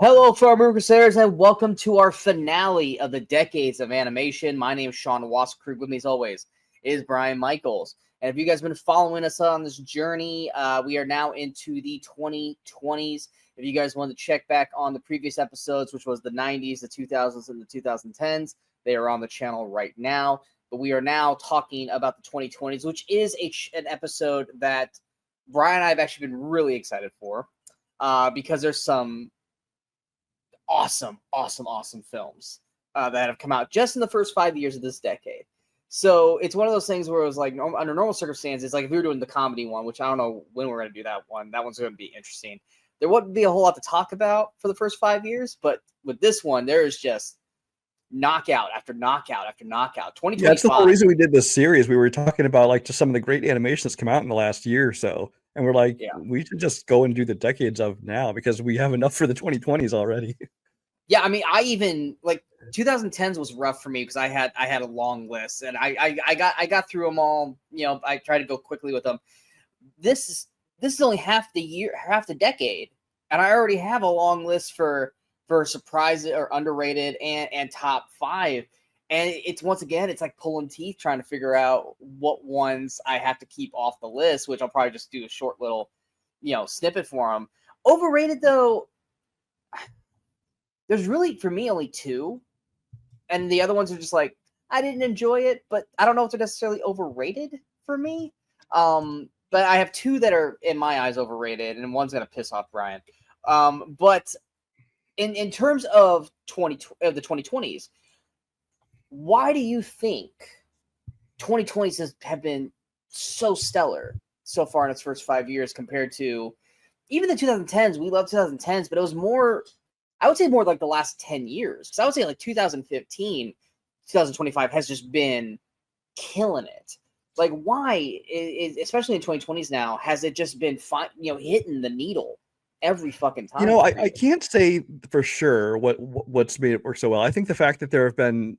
Hello, fellow Crusaders, and welcome to our finale of the decades of animation. My name is Sean Wasserkrug. With me, as always, is Brian Michaels. And if you guys have been following us on this journey, we are now into the 2020s. If you guys want to check back on the previous episodes, which was the 90s, the 2000s, and the 2010s, they are on the channel right now. But we are now talking about the 2020s, which is an episode that Brian and I have actually been really excited for because there's some awesome films that have come out just in the first 5 years of this decade. So it's one of those things where it was like, under normal circumstances, like if we were doing the comedy one, which I don't know when we're going to do that one's going to be interesting. There wouldn't be a whole lot to talk about for the first 5 years, but with this one, there is just knockout after knockout after knockout. 2025. Yeah, that's the whole reason we did this series. We were talking about like just some of the great animation that's come out in the last year or so. And we're like, we should just go and do the decades of now because we have enough for the 2020s already. Yeah, I mean, I even like 2010s was rough for me because I had a long list and I got through them all. You know, I tried to go quickly with them. This is only half the decade, and I already have a long list for surprises or underrated and top 5. And it's once again, it's like pulling teeth trying to figure out what ones I have to keep off the list, which I'll probably just do a short little, snippet for them. Overrated though. There's really, for me, only 2. And the other ones are just like, I didn't enjoy it, but I don't know if they're necessarily overrated for me. But I have 2 that are, in my eyes, overrated, and one's going to piss off Brian. But in terms of the 2020s, why do you think 2020s have been so stellar so far in its first 5 years compared to even the 2010s? We love 2010s, but it was more... I would say more like the last 10 years. Because I would say like 2015, 2025 has just been killing it. Like why, especially in 2020s now, has it just been hitting the needle every fucking time? I can't say for sure what's made it work so well. I think the fact that there have been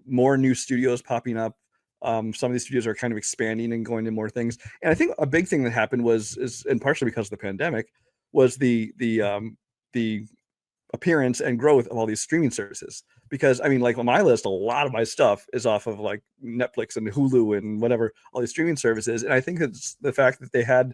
more new studios popping up. Some of these studios are kind of expanding and going to more things. And I think a big thing that happened and partially because of the pandemic, was the appearance and growth of all these streaming services. Because I mean, like on my list, a lot of my stuff is off of like Netflix and Hulu and whatever, all these streaming services. And I think it's the fact that they had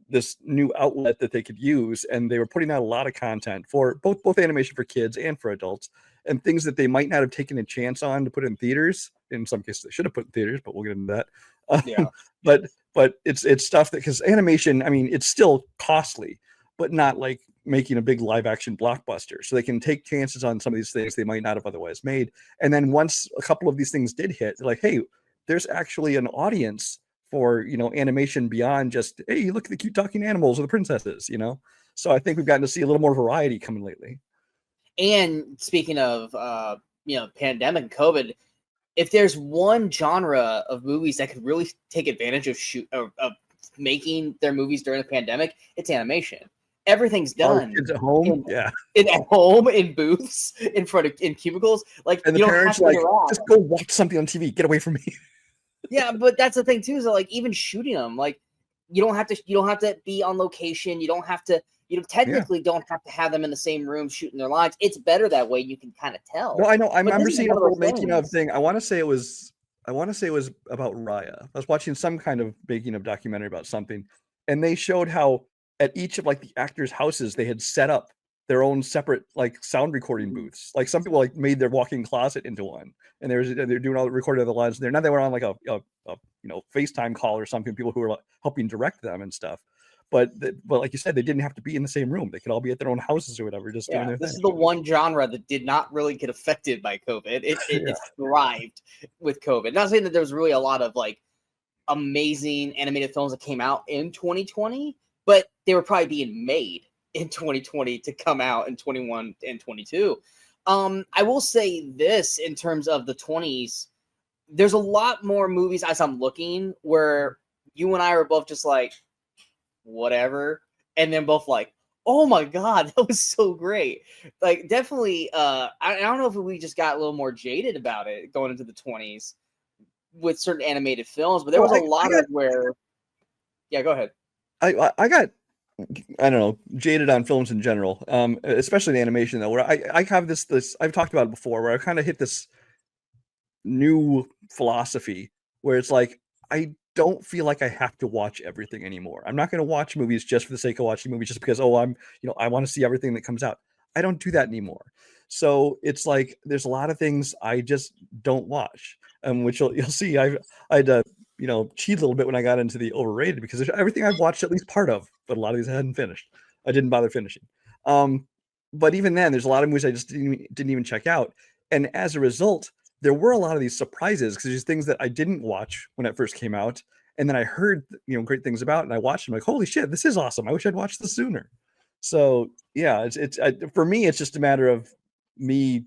this new outlet that they could use, and they were putting out a lot of content for both animation for kids and for adults, and things that they might not have taken a chance on to put in theaters. In some cases, they should have put in theaters, but we'll get into that. Yeah. But it's stuff that, because animation, I mean, it's still costly, but not like making a big live action blockbuster. So they can take chances on some of these things they might not have otherwise made. And then once a couple of these things did hit, they're like, hey, there's actually an audience for, animation beyond just, hey, look at the cute talking animals or the princesses, So I think we've gotten to see a little more variety coming lately. And speaking of, pandemic and COVID, if there's one genre of movies that could really take advantage of making their movies during the pandemic, it's animation. Everything's done. Kids at home, at home, in booths, in cubicles. Like, and the parents are like, just go watch something on TV. Get away from me. Yeah, but that's the thing too. Is that, like, even shooting them, like you don't have to be on location. You don't have to. Technically don't have to have them in the same room shooting their lines. It's better that way. You can kind of tell. No, I know. I remember seeing a whole making of thing. I want to say it was about Raya. I was watching some kind of making of documentary about something, and they showed how at each of like the actors' houses they had set up their own separate like sound recording booths. Like some people like made their walk-in closet into one, and they're doing all the recording of the lines there. Now they were on like a FaceTime call or something. People who were like, helping direct them and stuff. But like you said, they didn't have to be in the same room. They could all be at their own houses or whatever, just doing their thing. This is the one genre that did not really get affected by COVID. It thrived with COVID. Not saying that there was really a lot of like amazing animated films that came out in 2020, but they were probably being made in 2020 to come out in 21 and 22. I will say this in terms of the 20s, there's a lot more movies as I'm looking where you and I are both just like, whatever, and then both like, oh my god, that was so great. Like, definitely, I don't know if we just got a little more jaded about it going into the 20s with certain animated films, but there was a lot of where... Yeah, go ahead. I got I don't know, jaded on films in general, especially the animation though, where I have this I've talked about it before, where I kind of hit this new philosophy where it's like I don't feel like I have to watch everything anymore. I'm not going to watch movies just for the sake of watching movies, just because I want to see everything that comes out. I don't do that anymore. So it's like there's a lot of things I just don't watch, which you'll see. I'd cheat a little bit when I got into the overrated, because there's everything I've watched at least part of, but a lot of these I hadn't finished. I didn't bother finishing. But even then, there's a lot of movies I just didn't even check out, and as a result, there were a lot of these surprises, because there's things that I didn't watch when it first came out, and then I heard great things about, and I watched them like, holy shit, this is awesome. I wish I'd watched this sooner. So yeah, for me, it's just a matter of me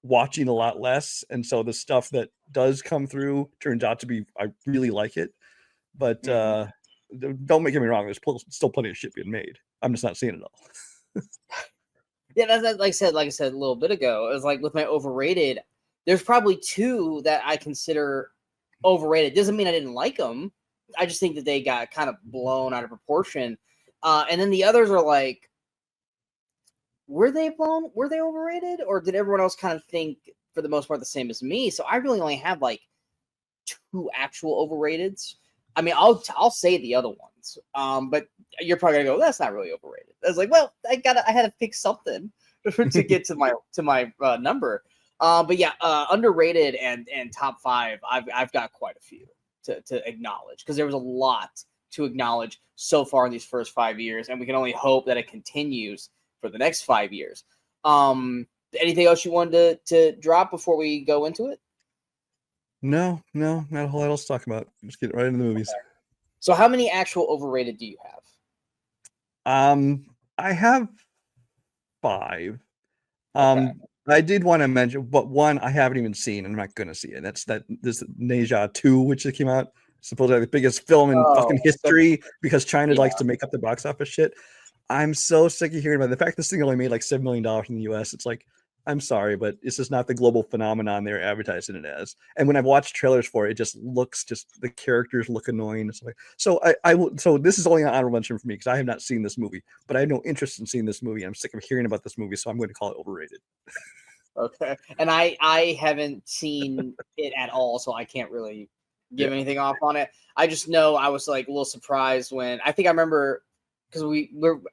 watching a lot less, and so the stuff that does come through turns out to be, I really like it. But don't get me wrong, there's still plenty of shit being made. I'm just not seeing it all. Yeah, that's like I said a little bit ago. It was like with my overrated, there's probably two that I consider overrated. Doesn't mean I didn't like them. I just think that they got kind of blown out of proportion. And then the others are like, were they overrated? Or did everyone else kind of think, for the most part, the same as me? So I really only have like two actual overrateds. I mean, I'll say the other ones. But you're probably gonna go, that's not really overrated. I was like, well, I had to pick something to get to my number. But yeah, underrated and top five, I've got quite a few to acknowledge, because there was a lot to acknowledge so far in these first 5 years, and we can only hope that it continues for the next 5 years. Anything else you wanted to drop before we go into it? No, not a whole lot else to talk about. Just get right into the movies. Okay. So how many actual overrated do you have? I have 5. Okay. I did want to mention, but one I haven't even seen, and I'm not gonna see it. That's this Neja 2, which came out, supposedly the biggest film in fucking history, because China likes to make up the box office shit. I'm so sick of hearing about the fact this thing only made like $7 million in the US. It's like, I'm sorry, but it's just not the global phenomenon they're advertising it as. And when I've watched trailers for it, it just looks, the characters look annoying. So so this is only an honorable mention for me, because I have not seen this movie, but I have no interest in seeing this movie. I'm sick of hearing about this movie, so I'm going to call it overrated. Okay. And I haven't seen it at all, so I can't really give anything off on it. I just know I was like a little surprised when, I think I remember, because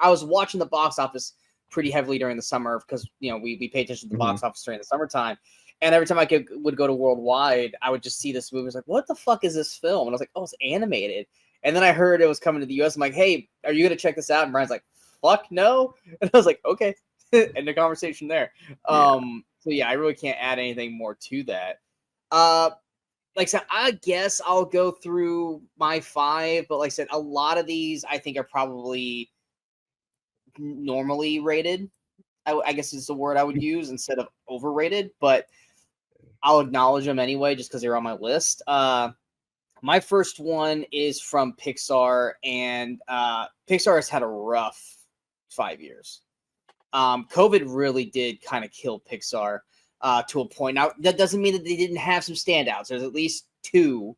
I was watching the box office pretty heavily during the summer, because we pay attention to the box office during the summertime, and every time I would go to Worldwide, I would just see this movie. I was like, what the fuck is this film? And I was like, oh, it's animated. And then I heard it was coming to the US. I'm like, hey, are you gonna check this out? And Brian's like, fuck no. And I was like, okay. And the conversation there. So yeah, I really can't add anything more to that. Like I said, I guess I'll go through my 5, but like I said, a lot of these I think are probably normally rated. I guess is the word I would use instead of overrated, but I'll acknowledge them anyway just because they're on my list. My first one is from Pixar, and Pixar has had a rough 5 years. COVID really did kind of kill Pixar to a point. Now, that doesn't mean that they didn't have some standouts. There's at least 2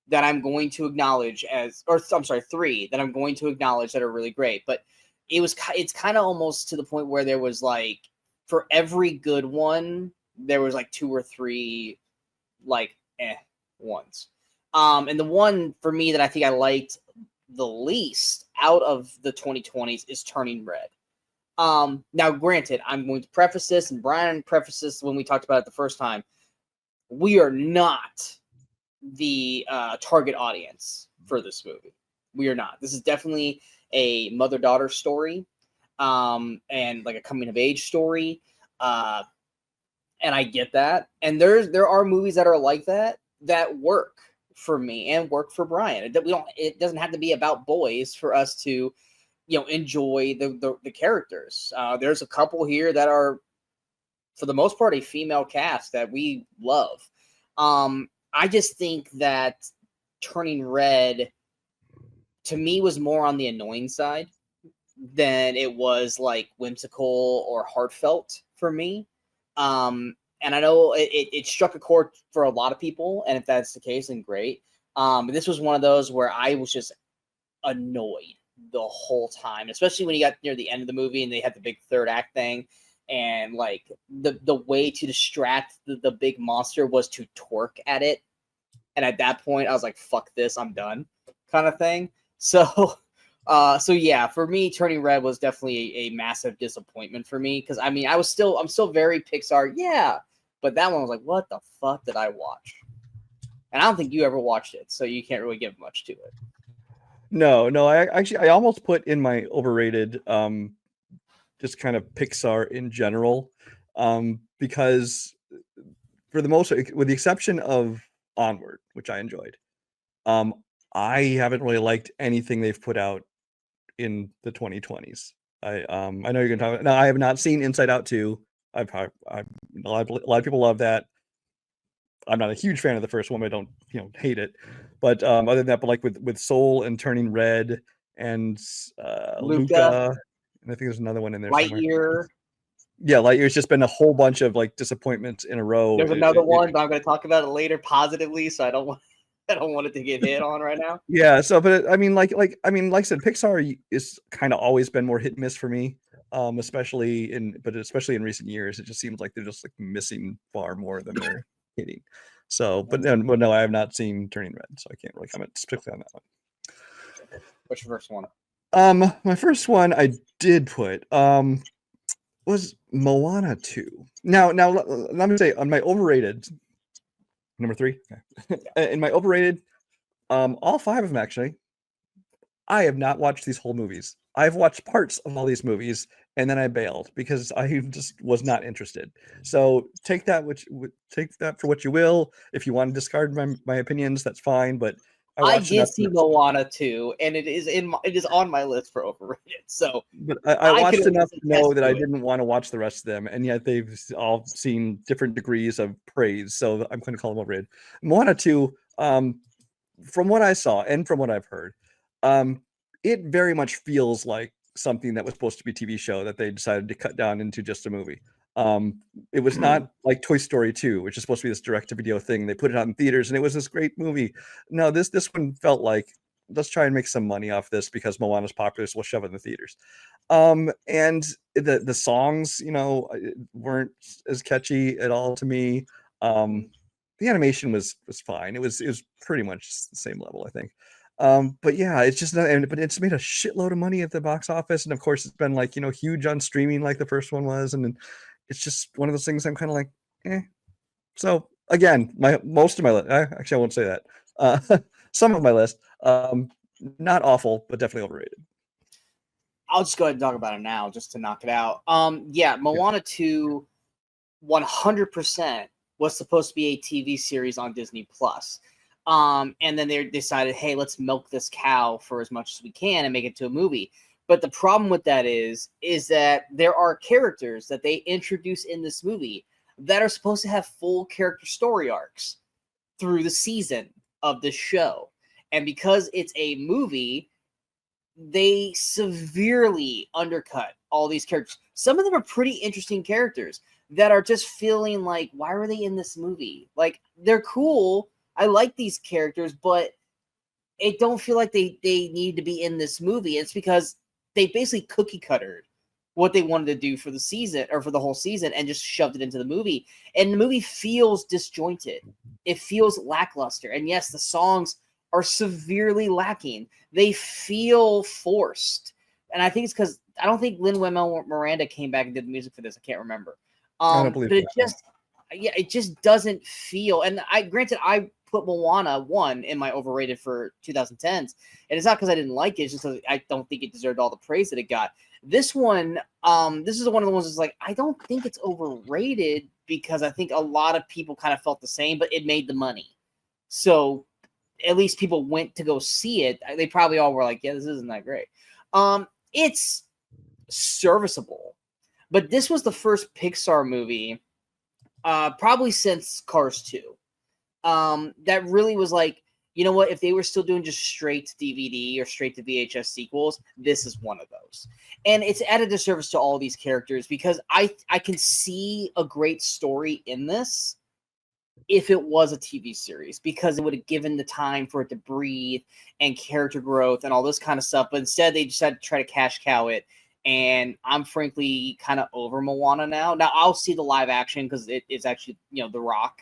that I'm going to acknowledge I'm sorry, 3 that I'm going to acknowledge that are really great. But it's kind of almost to the point where there was like, for every good one, there was like 2 or 3 like ones. And the one for me that I think I liked the least out of the 2020s is Turning Red. Now, granted, I'm going to preface this, and Brian prefaced this when we talked about it the first time. We are not the target audience for this movie. We are not. This is definitely a mother-daughter story, and like a coming-of-age story. And I get that. And there are movies that are like that work for me and work for Brian. It doesn't have to be about boys for us to enjoy the characters. There's a couple here that are, for the most part, a female cast that we love. I just think that Turning Red, to me, was more on the annoying side than it was like whimsical or heartfelt for me. And I know it struck a chord for a lot of people, and if that's the case, then great. But this was one of those where I was just annoyed the whole time, especially when you got near the end of the movie and they had the big third act thing. And like the way to distract the big monster was to torque at it. And at that point I was like, fuck this, I'm done, kind of thing. So so yeah, for me, Turning Red was definitely a massive disappointment for me, because I mean I'm still very Pixar, yeah, but that one was like, what the fuck did I watch? And I don't think you ever watched it, so you can't really give much to it. No, I almost put in my overrated just kind of Pixar in general, because for the most, with the exception of Onward, which I enjoyed, I haven't really liked anything they've put out in the 2020s. I know you're gonna talk about. No, I have not seen Inside Out 2. A lot of people love that. I'm not a huge fan of the first one, but I don't hate it. But other than that, but like with Soul and Turning Red and Luca, and I think there's another one in there somewhere. Lightyear. Yeah, Lightyear's just been a whole bunch of like disappointments in a row. There's another one, but I'm going to talk about it later positively, so I don't want it to get hit on right now. Yeah, so but I mean, like I said, Pixar is kind of always been more hit and miss for me, especially in recent years. It just seems like they're just like missing far more than they're hitting. So, but no, I have not seen Turning Red, so I can't really comment specifically on that one. What's your first one? My first one I did put was Moana 2. Now let me say, on my overrated, number 3. In my overrated, all 5 of them actually, I have not watched these whole movies. I've watched parts of all these movies and then I bailed because I just was not interested. So take that for what you will. If you want to discard my opinions, that's fine. But I did see Moana 2, and it is on my list for overrated. So, but I watched enough to know that I didn't want to watch the rest of them, and yet they've all seen different degrees of praise. So I'm going to call them overrated. Moana 2, from what I saw and from what I've heard, it very much feels like something that was supposed to be a TV show that they decided to cut down into just a movie. It was not like Toy Story 2, which is supposed to be this direct-to-video thing. They put it out in theaters, and it was this great movie. No, this one felt like, let's try and make some money off this because Moana's popular, so we'll shove it in the theaters. And the songs, weren't as catchy at all to me. The animation was fine. It was pretty much the same level, I think. But yeah, it's just not, but it's made a shitload of money at the box office, and of course it's been like huge on streaming like the first one was, and it's just one of those things I'm kind of like, eh. So again, most of my list, actually I won't say that. Some of my list, not awful, but definitely overrated. I'll just go ahead and talk about it now, just to knock it out. Yeah, Moana 2, 100% was supposed to be a TV series on Disney Plus. And then they decided, hey, let's milk this cow for as much as we can and make it to a movie. But the problem with that is that there are characters that they introduce in this movie that are supposed to have full character story arcs through the season of the show. And because it's a movie, they severely undercut all these characters. Some of them are pretty interesting characters that are just feeling like, why were they in this movie? Like, they're cool. I like these characters, but it don't feel like they need to be in this movie. It's because they basically cookie cuttered what they wanted to do for the season or for the whole season and just shoved it into the movie. And the movie feels disjointed. It feels lackluster. And yes, the songs are severely lacking. They feel forced. And I think it's because I don't think Lin-Manuel Miranda came back and did the music for this. I can't remember. I don't believe but it just doesn't feel. And I put Moana 1 in my overrated for 2010s, and it's not because I didn't like it. It's just because I don't think it deserved all the praise that it got. This one, this is one of the ones that's like, I don't think it's overrated because I think a lot of people kind of felt the same, but it made the money. So at least people went to go see it. They probably all were like, yeah, this isn't that great. It's serviceable, but this was the first Pixar movie probably since Cars 2 that really was like, you know what, if they were still doing just straight to DVD or straight to VHS sequels, this is one of those. And it's added a service to all these characters because I can see a great story in this, if it was a TV series, because it would have given the time for it to breathe and character growth and all this kind of stuff. But instead, they just had to try to cash cow it. And I'm frankly kind of over Moana now. Now I'll see the live action because it is actually, The Rock,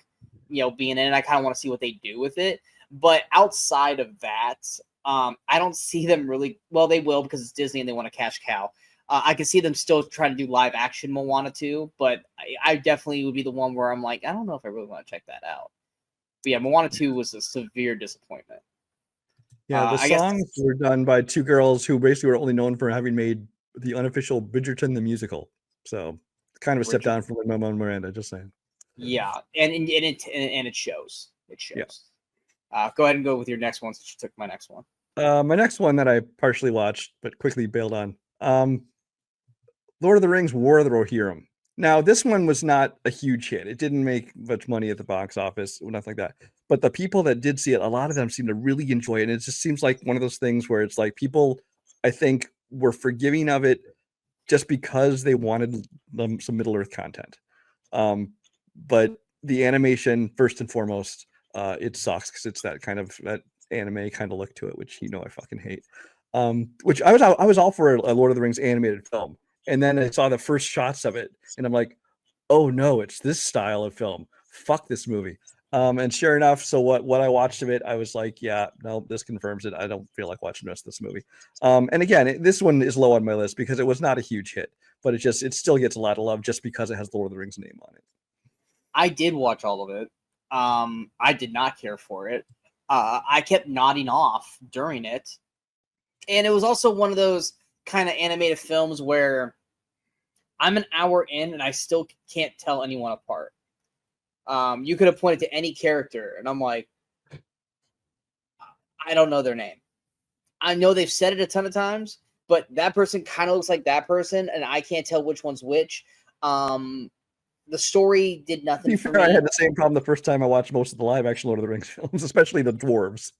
being in it. I kind of want to see what they do with it. But outside of that, I don't see them really. Well, they will because it's Disney and they want to cash cow. I can see them still trying to do live action Moana too, but I definitely would be the one where I'm like, I don't know if I really want to check that out. But yeah, Moana 2 was a severe disappointment. Yeah, the songs were done by two girls who basically were only known for having made the unofficial Bridgerton the musical. So kind of a step down from Lin-Manuel Miranda, just saying. Yeah, and it shows. It shows. Yeah. Go ahead and go with your next one since you took my next one. My next one that I partially watched but quickly bailed on. Lord of the Rings, War of the Rohirrim. Now, this one was not a huge hit. It didn't make much money at the box office, nothing like that. But the people that did see it, a lot of them seem to really enjoy it. And it just seems like one of those things where it's like people, I think, were forgiving of it just because they wanted some Middle-earth content. But the animation, first and foremost, it sucks because it's that anime kind of look to it, which I fucking hate. Which I was all for a Lord of the Rings animated film. And then I saw the first shots of it, and I'm like, oh no, it's this style of film. Fuck this movie. And sure enough, so what I watched of it, I was like, yeah, no, this confirms it. I don't feel like watching the rest of this movie. And again, this one is low on my list because it was not a huge hit, but it still gets a lot of love just because it has Lord of the Rings name on it. I did watch all of it. I did not care for it. I kept nodding off during it. And it was also one of those kind of animated films where I'm an hour in and I still can't tell anyone apart. You could have pointed to any character and I'm like, I don't know their name. I know they've said it a ton of times, but that person kind of looks like that person and I can't tell which one's which. The story did nothing for me. I had the same problem the first time I watched most of the live action Lord of the Rings films, especially the dwarves.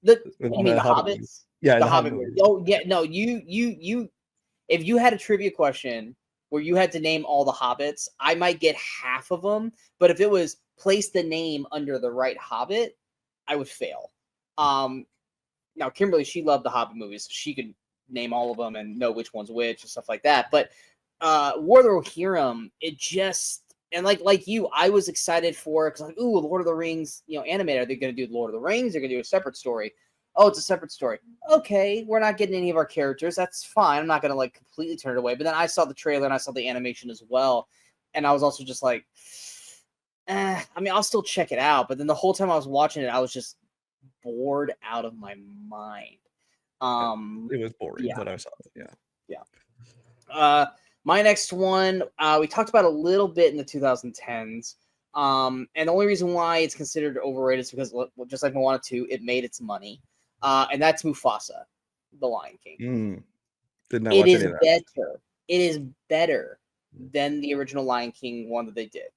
You mean the Hobbits? Yeah, the Hobbit movie. Oh yeah, no, you. If you had a trivia question where you had to name all the Hobbits, I might get half of them. But if it was place the name under the right Hobbit, I would fail. Now Kimberly, she loved the Hobbit movies, so she could name all of them and know which one's which and stuff like that. But War of the Rohirrim, it just and like you, I was excited for it because like, ooh, Lord of the Rings, animated. Are they going to do Lord of the Rings? They're going to do a separate story. Oh, it's a separate story. Okay, we're not getting any of our characters. That's fine. I'm not going to completely turn it away. But then I saw the trailer and I saw the animation as well. And I was also just like, I mean, I'll still check it out. But then the whole time I was watching it, I was just bored out of my mind. It was boring, but I saw it. Yeah. My next one, we talked about a little bit in the 2010s. And the only reason why it's considered overrated is because, just like Moana 2, it made its money. And that's Mufasa, the Lion King. Did not watch any of that. It is better than the original Lion King one that they did.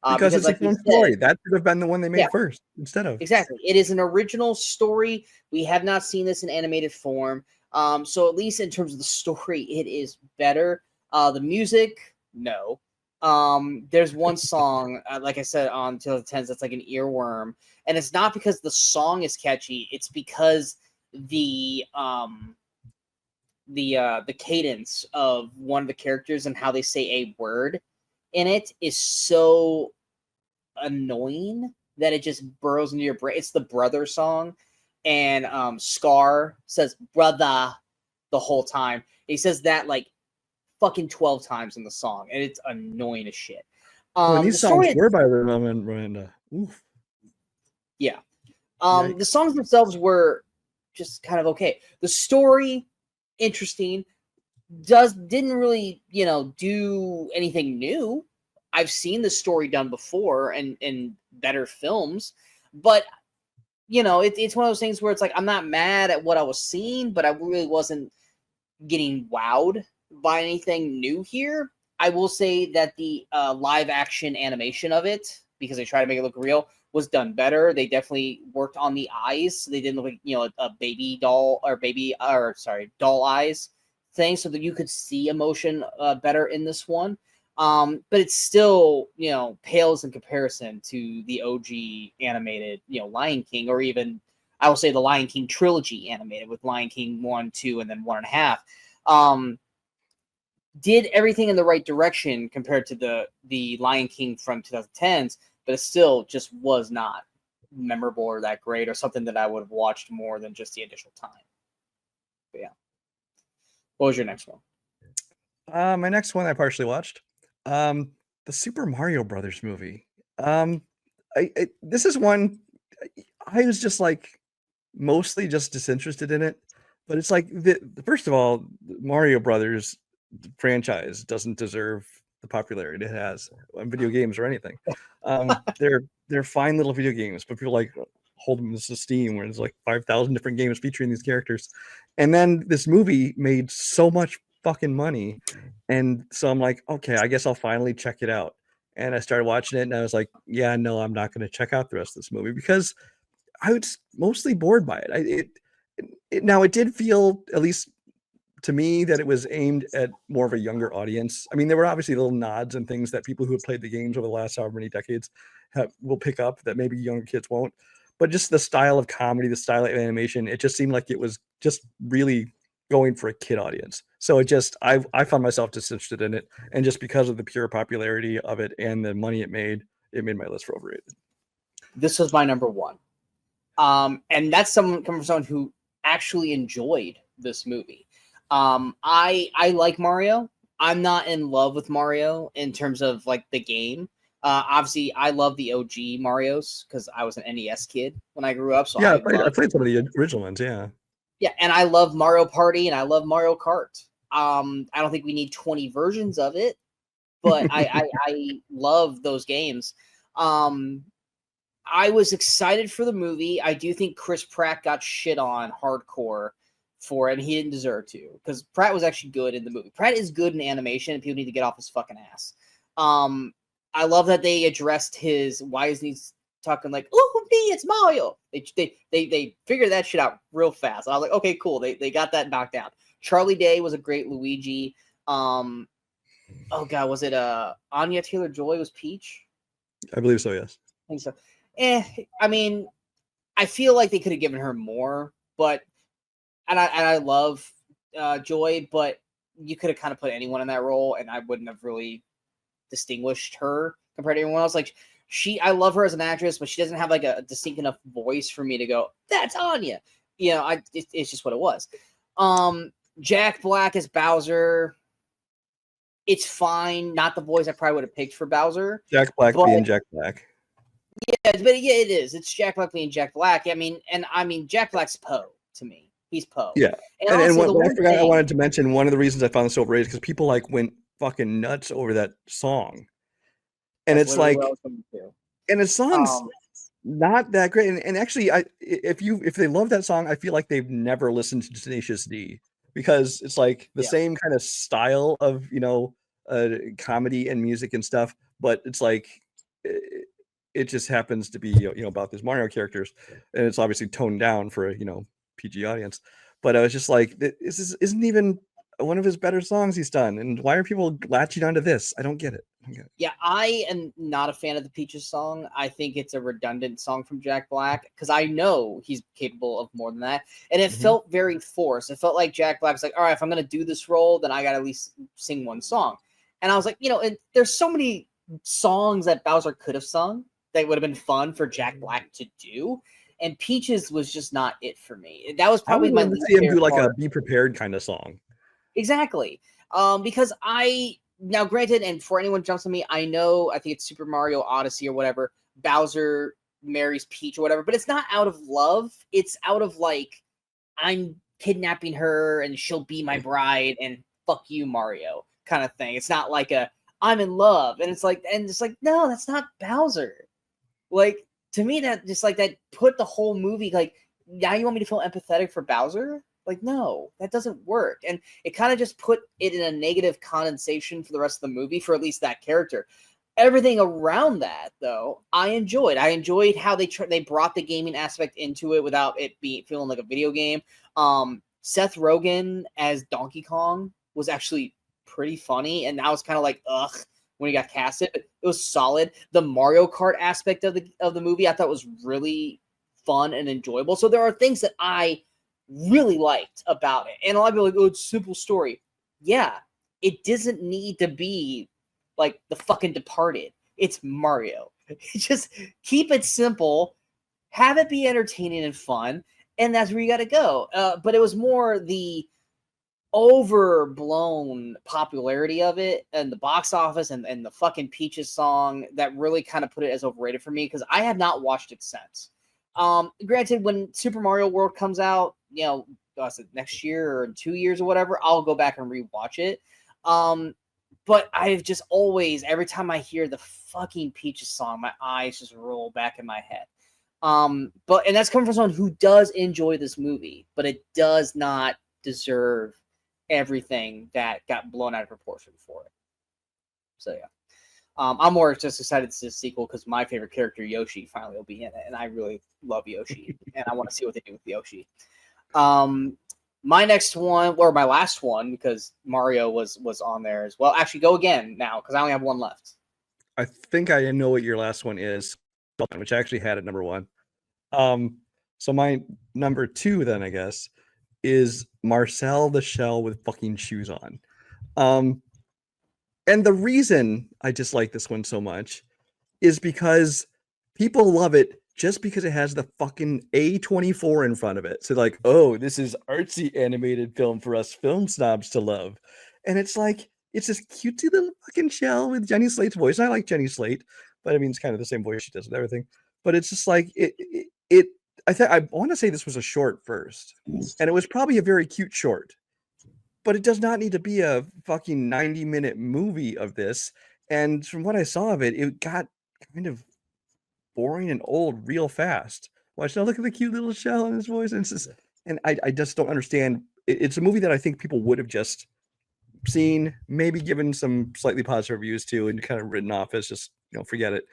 Because it's a fun story. That should have been the one they made first instead of. Exactly. It is an original story. We have not seen this in animated form. So at least in terms of the story, it is better. The music, no. There's one song, like I said, on 2010s that's like an earworm. And it's not because the song is catchy. It's because the cadence of one of the characters and how they say a word in it is so annoying that it just burrows into your brain. It's the brother song, and Scar says brother the whole time. He says that fucking 12 times in the song, and it's annoying as shit. When these songs were by Miranda. Oof. Yeah. The songs themselves were just kind of okay. The story, interesting, didn't really, do anything new. I've seen the story done before and in better films, but it's one of those things where it's like I'm not mad at what I was seeing, but I really wasn't getting wowed by anything new here. I will say that the live action animation of it, because they try to make it look real, was done better. They definitely worked on the eyes. So they didn't look like, a baby doll doll eyes thing, so that you could see emotion better in this one. But it's still, pales in comparison to the OG animated, Lion King, or even I will say the Lion King trilogy animated with Lion King 1, 2, and then 1.5. Did everything in the right direction compared to the Lion King from 2010s, but it still just was not memorable or that great, or something that I would have watched more than just the initial time. But yeah. What was your next one? My next one I partially watched. The Super Mario Brothers movie. This is one I was just like mostly just disinterested in it, but it's like first of all, Mario Brothers franchise doesn't deserve the popularity it has on video games or anything. They're fine little video games, but people like hold them in this esteem where there's like 5,000 different games featuring these characters, and then this movie made so much fucking money, and so I'm like, okay, I guess I'll finally check it out. And I started watching it, and I was like, yeah, no, I'm not going to check out the rest of this movie because I was mostly bored by it. Now it did feel, at least to me, that it was aimed at more of a younger audience. I mean, there were obviously little nods and things that people who have played the games over the last however many decades will pick up that maybe younger kids won't. But just the style of comedy, the style of animation, it just seemed like it was just really going for a kid audience. So I found myself disinterested in it, and just because of the pure popularity of it and the money it made my list for overrated. This was my number one. And that's coming from someone who actually enjoyed this movie. I like Mario. I'm not in love with Mario in terms of like the game. Obviously, I love the OG Marios because I was an NES kid when I grew up. So yeah, I played some of the original ones. Yeah, and I love Mario Party and I love Mario Kart. I don't think we need 20 versions of it, but I love those games. I was excited for the movie. I do think Chris Pratt got shit on hardcore for it, and he didn't deserve to, because Pratt was actually good in the movie. Pratt is good in animation, and people need to get off his fucking ass. I love that they addressed his why isn't he talking like, "Oh, me, it's Mario." They figured that shit out real fast. I was like, okay, cool. They got that knocked down. Charlie Day was a great Luigi. Oh god, was it Anya Taylor-Joy was Peach? I believe so. Yes. I think so. I mean, I feel like they could have given her more, but and I love Joy, but you could have kind of put anyone in that role, and I wouldn't have really distinguished her compared to everyone else. Like I love her as an actress, but she doesn't have like a distinct enough voice for me to go, that's Anya. It's just what it was. Jack Black as Bowser. It's fine. Not the voice I probably would have picked for Bowser. Jack Black being Jack Black. Yeah, but yeah, it is. It's Jack Black being Jack Black. I mean, Jack Black's Poe to me. He's Poe. Yeah. And what I forgot I wanted to mention, one of the reasons I found this overrated is because people like went fucking nuts over that song. And it's like, and the song's not that great. And actually, if they love that song, I feel like they've never listened to Tenacious D, because it's like the same kind of style of, comedy and music and stuff, but it's like, it just happens to be, about these Mario characters, and it's obviously toned down for a, PG audience. But I was just like, this isn't even one of his better songs he's done, and why are people latching onto this? I don't get it. Yeah, I am not a fan of the Peaches song. I think it's a redundant song from Jack Black, because I know he's capable of more than that, and it felt very forced. It felt like Jack Black's like, all right, if I'm going to do this role, then I got to at least sing one song. And I was like, there's so many songs that Bowser could have sung that would have been fun for Jack Black to do, and Peaches was just not it for me. That was probably my least favorite. See him do like a Be Prepared kind of song. Exactly, because now granted, and for anyone who jumps on me, I think it's Super Mario Odyssey or whatever. Bowser marries Peach or whatever, but it's not out of love. It's out of like, I'm kidnapping her and she'll be my bride and fuck you, Mario kind of thing. It's not like I'm in love, and it's like no, that's not Bowser. Like, to me, that just like that put the whole movie like, now you want me to feel empathetic for Bowser? Like, no, that doesn't work. And it kind of just put it in a negative condensation for the rest of the movie, for at least that character. Everything around that, though, I enjoyed. I enjoyed how they brought the gaming aspect into it without it feeling like a video game. Seth Rogen as Donkey Kong was actually pretty funny, and I was kind of like, ugh, when he got casted. But it was solid. The Mario Kart aspect of the movie I thought was really fun and enjoyable. So there are things that I really liked about it. And a lot of people are like, oh, it's a simple story. Yeah, it doesn't need to be like The fucking Departed. It's Mario. Just keep it simple, have it be entertaining and fun, and that's where you got to go. But it was more the overblown popularity of it and the box office and the fucking Peaches song that really kind of put it as overrated for me, because I have not watched it since. Granted, when Super Mario World comes out, you know, next year or in 2 years or whatever, I'll go back and rewatch it. But I've just always, every time I hear the fucking Peaches song, my eyes just roll back in my head. And that's coming from someone who does enjoy this movie, but it does not deserve everything that got blown out of proportion for it. So yeah. I'm more just excited to see the sequel because my favorite character, Yoshi, finally will be in it, and I really love Yoshi, and I want to see what they do with Yoshi. My next one, or my last one, because Mario was on there as well. Actually, go again now, because I only have one left. I think I know what your last one is, which I actually had at number 1. So my number 2 then, I guess, is Marcel the Shell with fucking shoes on. And the reason I dislike this one so much is because people love it just because it has the fucking A24 in front of it. So like, oh, this is artsy animated film for us film snobs to love. And it's like, it's this cutesy little fucking shell with Jenny Slate's voice. I like Jenny Slate, but I mean, it's kind of the same voice she does with everything. But it's just like, I want to say this was a short first, and it was probably a very cute short, but it does not need to be a fucking 90-minute movie of this. And from what I saw of it, it got kind of boring and old real fast. Watch now, look at the cute little shell in his voice. And I just don't understand. It's a movie that I think people would have just seen, maybe given some slightly positive reviews to, and kind of written off as just, forget it.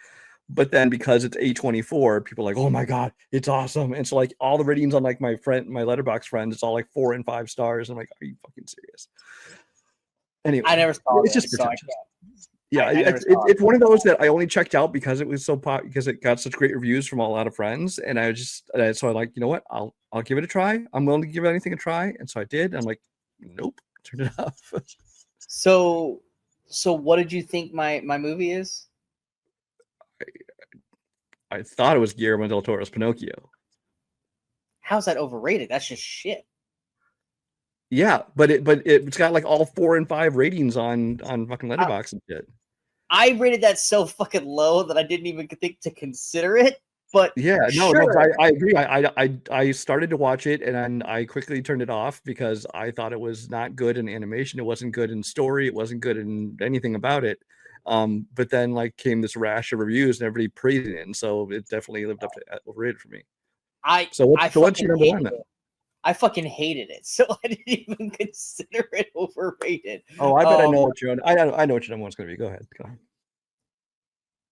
But then because it's A24, people are like, oh my God, it's awesome. And so like all the ratings on like my Letterboxd friends, it's all like 4 and 5 stars. I'm like, are you fucking serious? Anyway, I never saw it's this, just pretentious. So it's one of those that I only checked out because it was so because it got such great reviews from a lot of friends, and so I like, you know what, I'll give it a try. I'm willing to give anything a try, and so I did. I'm like, nope, turn it off. So what did you think my movie is? I thought it was Guillermo del Toro's Pinocchio. How's that overrated? That's just shit. Yeah, but it's got like all 4 and 5 ratings on fucking Letterboxd and shit. I rated that so fucking low that I didn't even think to consider it. But yeah, no, sure. no, I agree. I started to watch it and then I quickly turned it off because I thought it was not good in animation. It wasn't good in story. It wasn't good in anything about it. But then like came this rash of reviews and everybody praising it, and so it definitely lived up to Overrated for me. What's your number 1 then? I fucking hated it, so I didn't even consider it overrated. Oh, I bet I know what your I know what your number 1's going to be. Go ahead.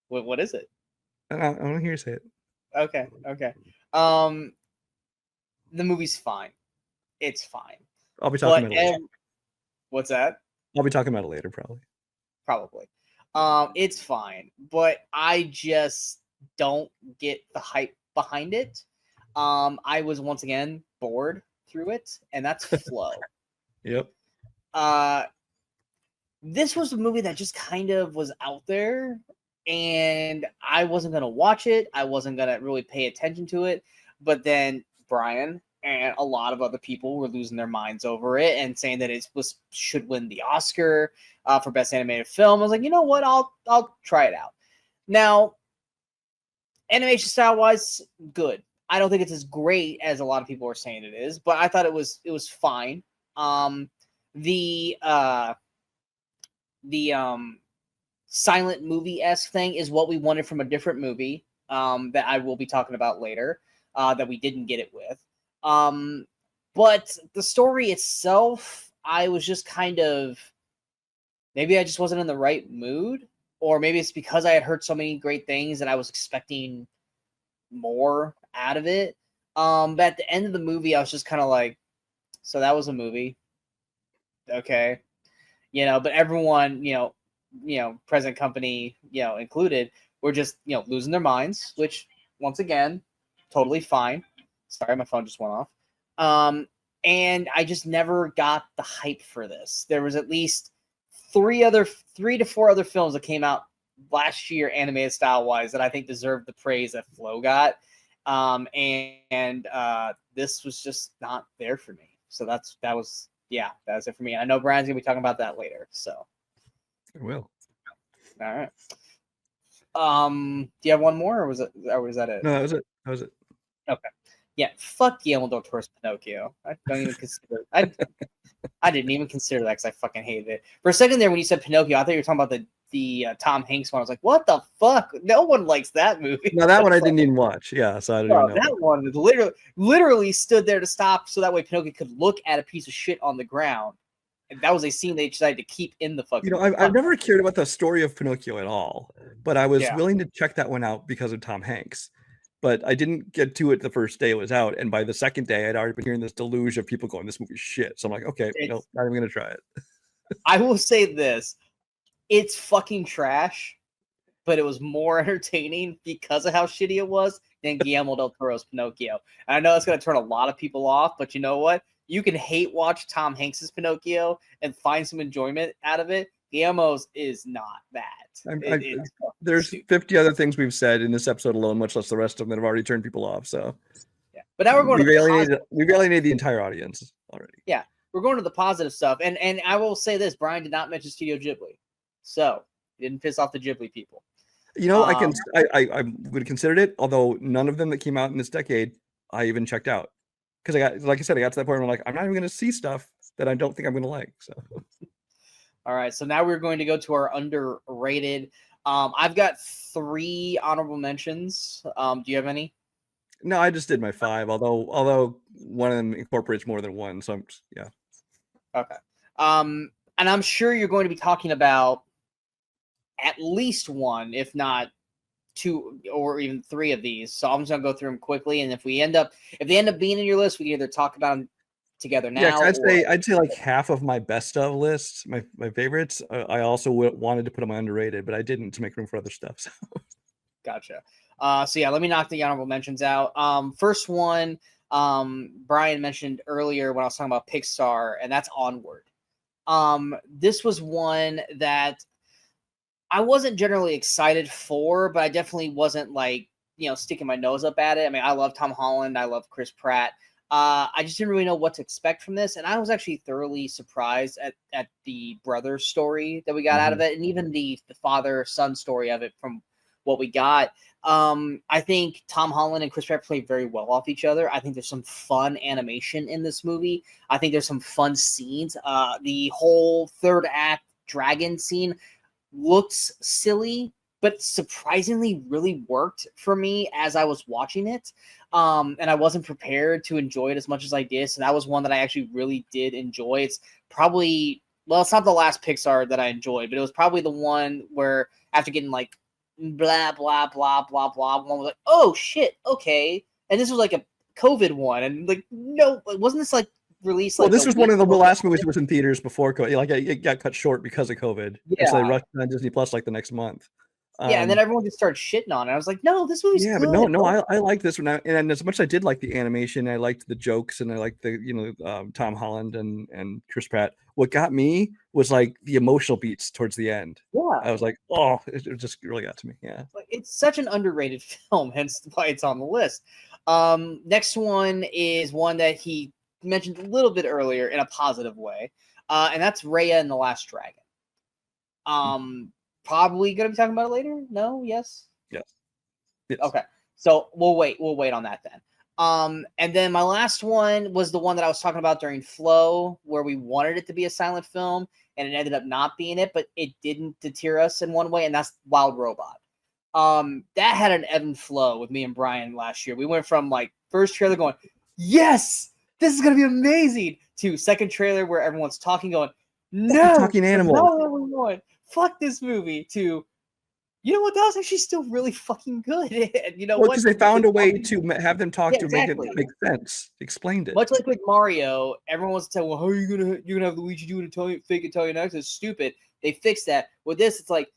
What is it? I want to hear you say it. Okay. The movie's fine. It's fine. I'll be talking about it later. What's that? I'll be talking about it later, probably. It's fine, but I just don't get the hype behind it. I was once again bored through it, and that's flow. Yep. This was a movie that just kind of was out there, and I wasn't going to watch it. I wasn't going to really pay attention to it. But then Brian and a lot of other people were losing their minds over it and saying that it should win the Oscar for Best Animated Film. I was like, you know what? I'll try it out. Now, animation style-wise, good. I don't think it's as great as a lot of people are saying it is, but I thought it was fine. The silent movie-esque thing is what we wanted from a different movie that I will be talking about later that we didn't get it with. But the story itself, I was just kind of, maybe I just wasn't in the right mood, or maybe it's because I had heard so many great things that I was expecting more out of it. But at the end of the movie, I was just kind of like, so that was a movie. Okay. But everyone, present company, included, were just, losing their minds, which once again, totally fine. Sorry, my phone just went off. And I just never got the hype for this. There was at least 3 to 4 other films that came out last year, animated style wise, that I think deserved the praise that Flo got. And this was just not there for me. So that was it for me. And I know Brian's gonna be talking about that later. So I will. All right. Do you have one more, or was that it? No, that was it. Okay. Yeah. Fuck Guillermo del Toro's Pinocchio. I don't even consider. I didn't even consider that because I fucking hated it. For a second there, when you said Pinocchio, I thought you were talking about the Tom Hanks one. I was like, what the fuck? No one likes that movie. No, that one I didn't even watch. Yeah, so I didn't even know. That one was literally stood there to stop so that way Pinocchio could look at a piece of shit on the ground. And that was a scene they decided to keep in the fucking. I've never cared about the story of Pinocchio at all, but I was willing to check that one out because of Tom Hanks. But I didn't get to it the first day it was out, and by the second day, I'd already been hearing this deluge of people going, "This movie's shit." So I'm like, okay, no, not even gonna try it. I will say this: it's fucking trash, but it was more entertaining because of how shitty it was than Guillermo del Toro's Pinocchio. And I know that's gonna turn a lot of people off, but you know what? You can hate watch Tom Hanks's Pinocchio and find some enjoyment out of it. Guillermo's is not that. There's 50 other things we've said in this episode alone, much less the rest of them that have already turned people off. So, yeah. But now we're going we alienated the entire audience already. Yeah, we're going to the positive stuff, and I will say this: Brian did not mention Studio Ghibli, so he didn't piss off the Ghibli people. I would have considered it, although none of them that came out in this decade I even checked out. Because I got to that point where I'm like, I'm not even going to see stuff that I don't think I'm going to like. So, all right. So now we're going to go to our underrated. I've got 3 honorable mentions. Do you have any? No, I just did my 5. Although one of them incorporates more than one. So yeah. Okay. And I'm sure you're going to be talking about at least one, if not 2 or even 3 of these. So I'm just gonna go through them quickly, and if they end up being in your list, we can either talk about them together now. Yeah, I'd say like half of my best of lists, my favorites. I also wanted to put on my underrated, but I didn't to make room for other stuff. So. Gotcha. So yeah, let me knock the honorable mentions out. First one, Brian mentioned earlier when I was talking about Pixar, and that's Onward. This was one that I wasn't generally excited for, but I definitely wasn't like, sticking my nose up at it. I mean, I love Tom Holland. I love Chris Pratt. I just didn't really know what to expect from this. And I was actually thoroughly surprised at the brother story that we got out of it. And even the father-son story of it from what we got. I think Tom Holland and Chris Pratt play very well off each other. I think there's some fun animation in this movie. I think there's some fun scenes. The whole third act dragon scene looks silly, but surprisingly really worked for me as I was watching it. And I wasn't prepared to enjoy it as much as I did. So that was one that I actually really did enjoy. It's probably, it's not the last Pixar that I enjoyed, but it was probably the one where after getting like blah, blah, blah, blah, blah, one was like, oh shit, okay. And this was like a COVID one. And like, no, wasn't this like released? Well, this was one of the last movies that was in theaters before COVID. Like it got cut short because of COVID. Yeah. So they rushed on Disney Plus like the next month. Yeah, and then everyone just started shitting on it. I was like, no, this movie's good. But no, I like this one. And as much as I did like the animation, I liked the jokes, and I liked the Tom Holland and Chris Pratt. What got me was like the emotional beats towards the end. Yeah, I was like, oh, it just really got to me. Yeah, it's such an underrated film, hence why it's on the list. Next one is one that he mentioned a little bit earlier in a positive way, and that's Raya and the Last Dragon. Probably gonna be talking about it later. No, yes. Okay, so we'll wait on that then. And then my last one was the one that I was talking about during Flow, where we wanted it to be a silent film, and it ended up not being it, but it didn't deter us in one way, and that's Wild Robot. That had an ebb and flow with me and Brian last year. We went from like first trailer going, yes, this is gonna be amazing, to second trailer where everyone's talking, going, no, talking animal. Fuck this movie, to You know what? That was actually still really fucking good. And you know Well, what? because they found a way to have them talk to exactly. make sense. Explained it. Much like with Mario, everyone wants to tell, well, how are you gonna have Luigi do an fake Italian accent? It's stupid. They fixed that. With this, it's like,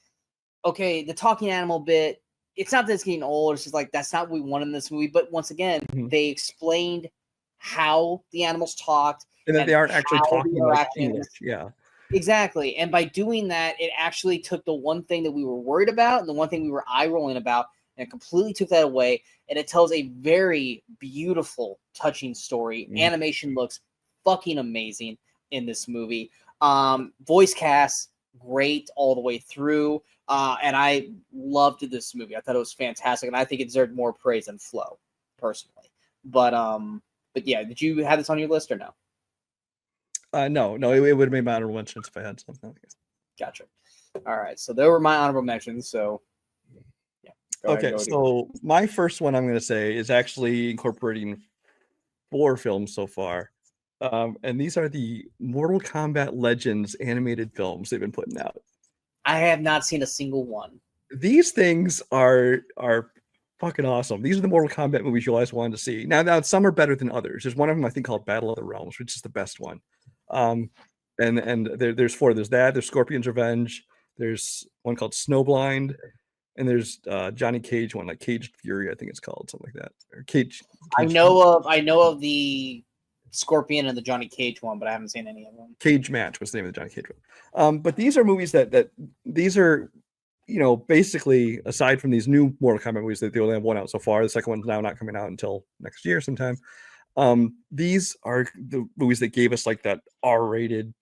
okay, the talking animal bit, it's not that it's getting old. It's just like, that's not what we want in this movie. But once again, they explained how the animals talked. And that they aren't actually talking like English. Yeah. Exactly. And by doing that, it actually took the one thing that we were worried about and the one thing we were eye-rolling about, and it completely took that away. And it tells a very beautiful, touching story. Animation looks fucking amazing in this movie. Voice cast, great all the way through. And I loved this movie. I thought it was fantastic, and I think it deserved more praise than Flow, personally. But yeah, did you have this on your list or no? No, it would have made my honorable mentions if I had something. Gotcha. All right, so there were my honorable mentions. So yeah. Okay, so my first one I'm going to say is actually incorporating 4 films so far. And these are the Mortal Kombat Legends animated films they've been putting out. I have not seen a single one. These things are fucking awesome. These are the Mortal Kombat movies you always wanted to see. Now some are better than others. There's one of them I think called Battle of the Realms, which is the best one. And there's 4. There's that. There's Scorpion's Revenge. There's one called Snowblind, and there's Johnny Cage one, like Caged Fury, I think it's called, something like that. Or Cage I know of the Scorpion and the Johnny Cage one, but I haven't seen any of them. Cage Match was the name of the Johnny Cage one. But these are movies that these are, basically, aside from these new Mortal Kombat movies that they only have one out so far, the second one's now not coming out until next year sometime. These are the movies that gave us like that R-rated,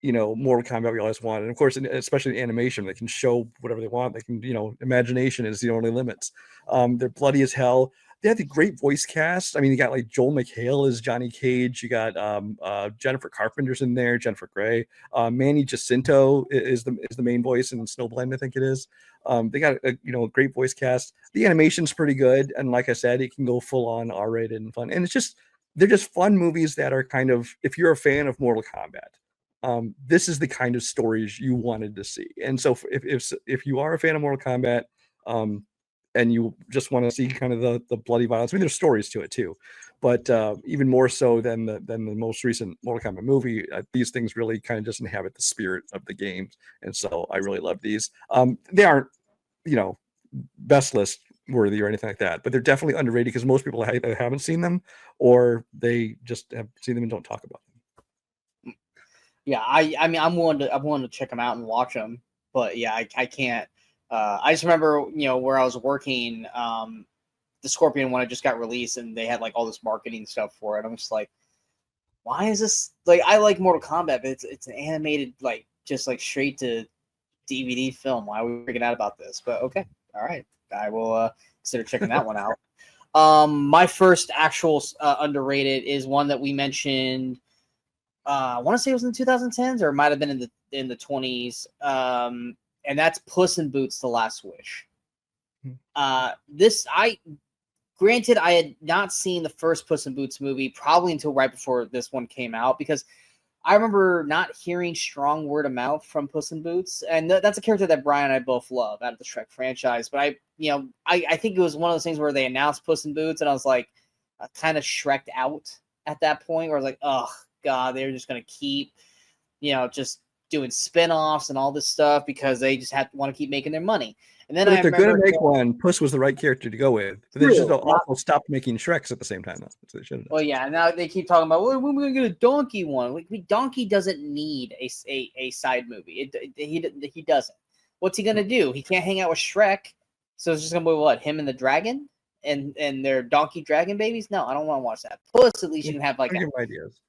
Mortal Kombat we always wanted. And of course, especially animation, they can show whatever they want. They can, imagination is the only limits. They're bloody as hell. They had the great voice cast. I mean, you got like Joel McHale as Johnny Cage. You got Jennifer Carpenter's in there, Jennifer Grey. Manny Jacinto is the main voice in Snowblind, I think it is. They got a great voice cast. The animation's pretty good, and like I said, it can go full on R-rated and fun. And they're just fun movies that are kind of, if you're a fan of Mortal Kombat, this is the kind of stories you wanted to see. And so if you are a fan of Mortal Kombat, and you just want to see kind of the bloody violence, I mean, there's stories to it too, but even more so than the most recent Mortal Kombat movie, these things really kind of just inhabit the spirit of the games. And so I really love these. They aren't, best list worthy or anything like that, but they're definitely underrated because most people either haven't seen them or they just have seen them and don't talk about them. Yeah, I mean, I'm willing to check them out and watch them, but yeah, I can't. I just remember, where I was working, the Scorpion one had just got released, and they had like all this marketing stuff for it. I'm just like, why is this like? I like Mortal Kombat, but it's an animated, like just like straight to DVD film. Why are we freaking out about this? But okay, all right, I will consider checking that one out. My first actual underrated is one that we mentioned. I want to say it was in the 2010s, or it might have been in the 20s. And that's Puss in Boots: The Last Wish. Granted, I had not seen the first Puss in Boots movie probably until right before this one came out, because I remember not hearing strong word of mouth from Puss in Boots, and that's a character that Brian and I both love out of the Shrek franchise. But I think it was one of those things where they announced Puss in Boots, and I was like, kind of Shrek'd out at that point, where I was like, oh god, they're just gonna keep, just doing spin-offs and all this stuff because they just want to keep making their money. And then if they're going to make one, Puss was the right character to go with. But they just also stopped making Shreks at the same time, though. So they shouldn't. Well, yeah. Now they keep talking about, well, when we're going to get a Donkey one. Like, Donkey doesn't need a side movie. He doesn't. What's he going to do? He can't hang out with Shrek. So it's just going to be what? Him and the dragon and their donkey dragon babies? No, I don't want to watch that. Puss, at least you can have like ideas.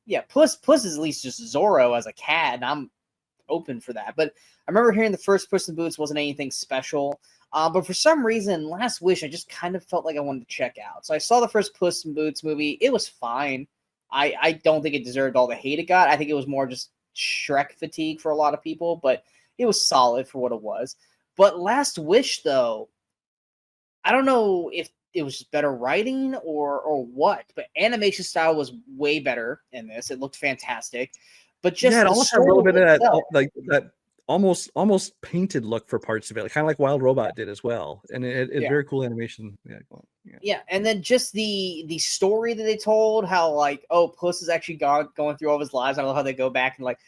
Yeah, Puss is at least just Zorro as a cat, and I'm open for that. But I remember hearing the first Puss in Boots wasn't anything special. But for some reason, Last Wish, I just kind of felt like I wanted to check out. So I saw the first Puss in Boots movie. It was fine. I don't think it deserved all the hate it got. I think it was more just Shrek fatigue for a lot of people, but it was solid for what it was. But Last Wish, though, I don't know if it was just better writing or what, but animation style was way better in this. It looked fantastic. But just it almost had a little bit of that, like that almost painted look for parts of it, kind of like Wild Robot did as well, and it very cool animation. Yeah, and then just the story that they told, how like, oh, Puss is actually going through all of his lives. I love how they go back and like,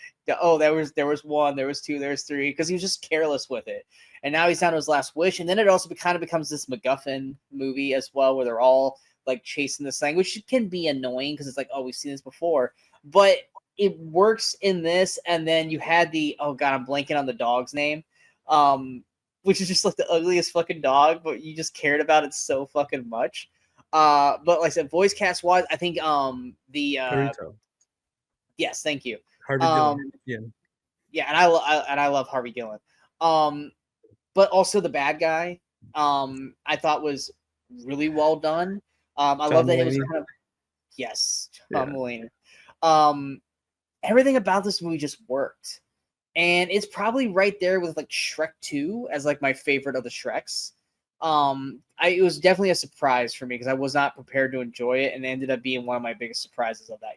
oh, there was one, there was two, there was three, because he was just careless with it, and now he's down to his last wish. And then it also kind of becomes this MacGuffin movie as well, where they're all like chasing this thing, which can be annoying because it's like, oh, we've seen this before, but it works in this. And then you had the, oh god, I'm blanking on the dog's name, which is just like the ugliest fucking dog, but you just cared about it so fucking much. But like I said, voice cast wise, I think Carito. Yes, thank you. Harvey Gillen. Yeah, and I love Harvey Gillen. But also the bad guy, I thought was really well done. I love that it was kind of John Mulaney. Everything about this movie just worked. And it's probably right there with like Shrek 2 as like my favorite of the Shreks. It was definitely a surprise for me because I was not prepared to enjoy it, and it ended up being one of my biggest surprises of that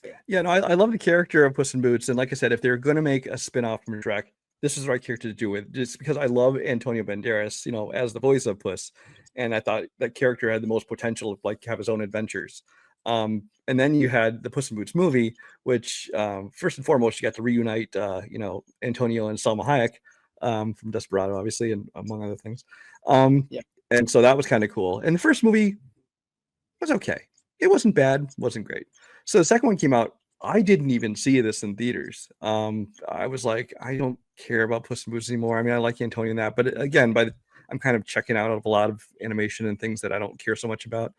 year. Yeah, no, I love the character of Puss in Boots, and like I said, if they're going to make a spin-off from Shrek, this is the right character to do it. Just because I love Antonio Banderas, as the voice of Puss, and I thought that character had the most potential to like have his own adventures. And then you had the Puss in Boots movie, which first and foremost, you got to reunite, Antonio and Salma Hayek from Desperado, obviously, and among other things. And so that was kind of cool. And the first movie was okay. It wasn't bad, wasn't great. So the second one came out. I didn't even see this in theaters. I was like, I don't care about Puss in Boots anymore. I mean, I like Antonio in that, but again, I'm kind of checking out of a lot of animation and things that I don't care so much about.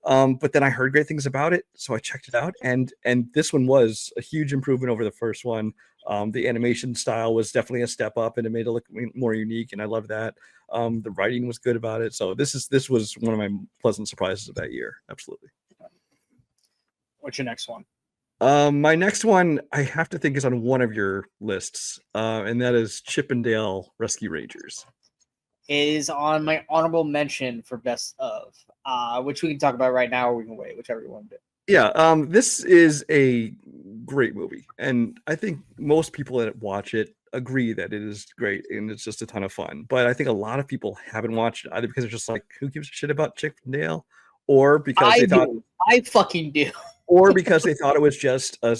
But then I heard great things about it, so I checked it out, and this one was a huge improvement over the first one. The animation style was definitely a step up, and it made it look more unique, and I love that. The writing was good about it, so this was one of my pleasant surprises of that year. Absolutely. What's your next one? My next one, I have to think, is on one of your lists, and that is Chip 'n Dale Rescue Rangers. It is on my honorable mention for best of, which we can talk about right now, or we can wait, whichever you want to do. Yeah, this is a great movie, and I think most people that watch it agree that it is great and it's just a ton of fun. But I think a lot of people haven't watched it either because they're just like, who gives a shit about Chip 'n Dale, or because I fucking do, or because they thought it was just a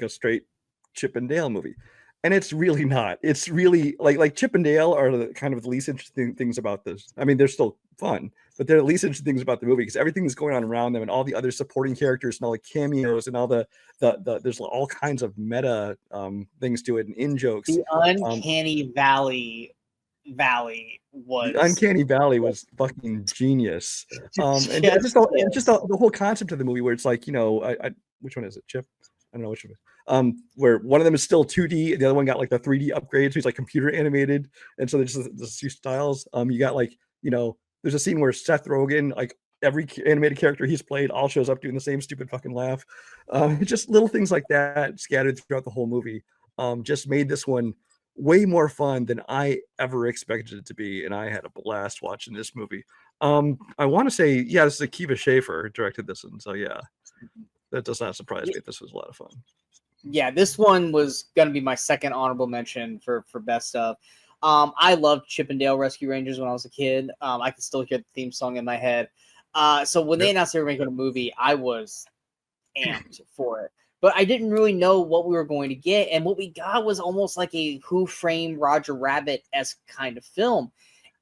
straight Chip 'n Dale movie. And it's really not. It's really like Chip 'n Dale are the kind of the least interesting things about this. I mean, they're still fun, but they're the least interesting things about the movie because everything that's going on around them and all the other supporting characters and all the cameos and all the there's all kinds of meta things to it and in jokes. The Uncanny Valley was the Uncanny Valley was fucking genius. And just the whole concept of the movie where it's like, which one is it? Chip? I don't know which one. Where one of them is still 2D, and the other one got like the 3D upgrade, so he's like computer animated, and so there's just two styles. You got like, there's a scene where Seth Rogen, like every animated character he's played, all shows up doing the same stupid fucking laugh. Just little things like that scattered throughout the whole movie. Just made this one way more fun than I ever expected it to be, and I had a blast watching this movie. I want to say, this is Akiva Schaffer directed this one, so yeah. That does not surprise me. This was a lot of fun. Yeah, this one was going to be my second honorable mention for best of. I loved Chip 'n Dale Rescue Rangers when I was a kid. I can still hear the theme song in my head. So when they announced they were making a movie, I was amped for it. But I didn't really know what we were going to get. And what we got was almost like a Who Framed Roger Rabbit-esque kind of film.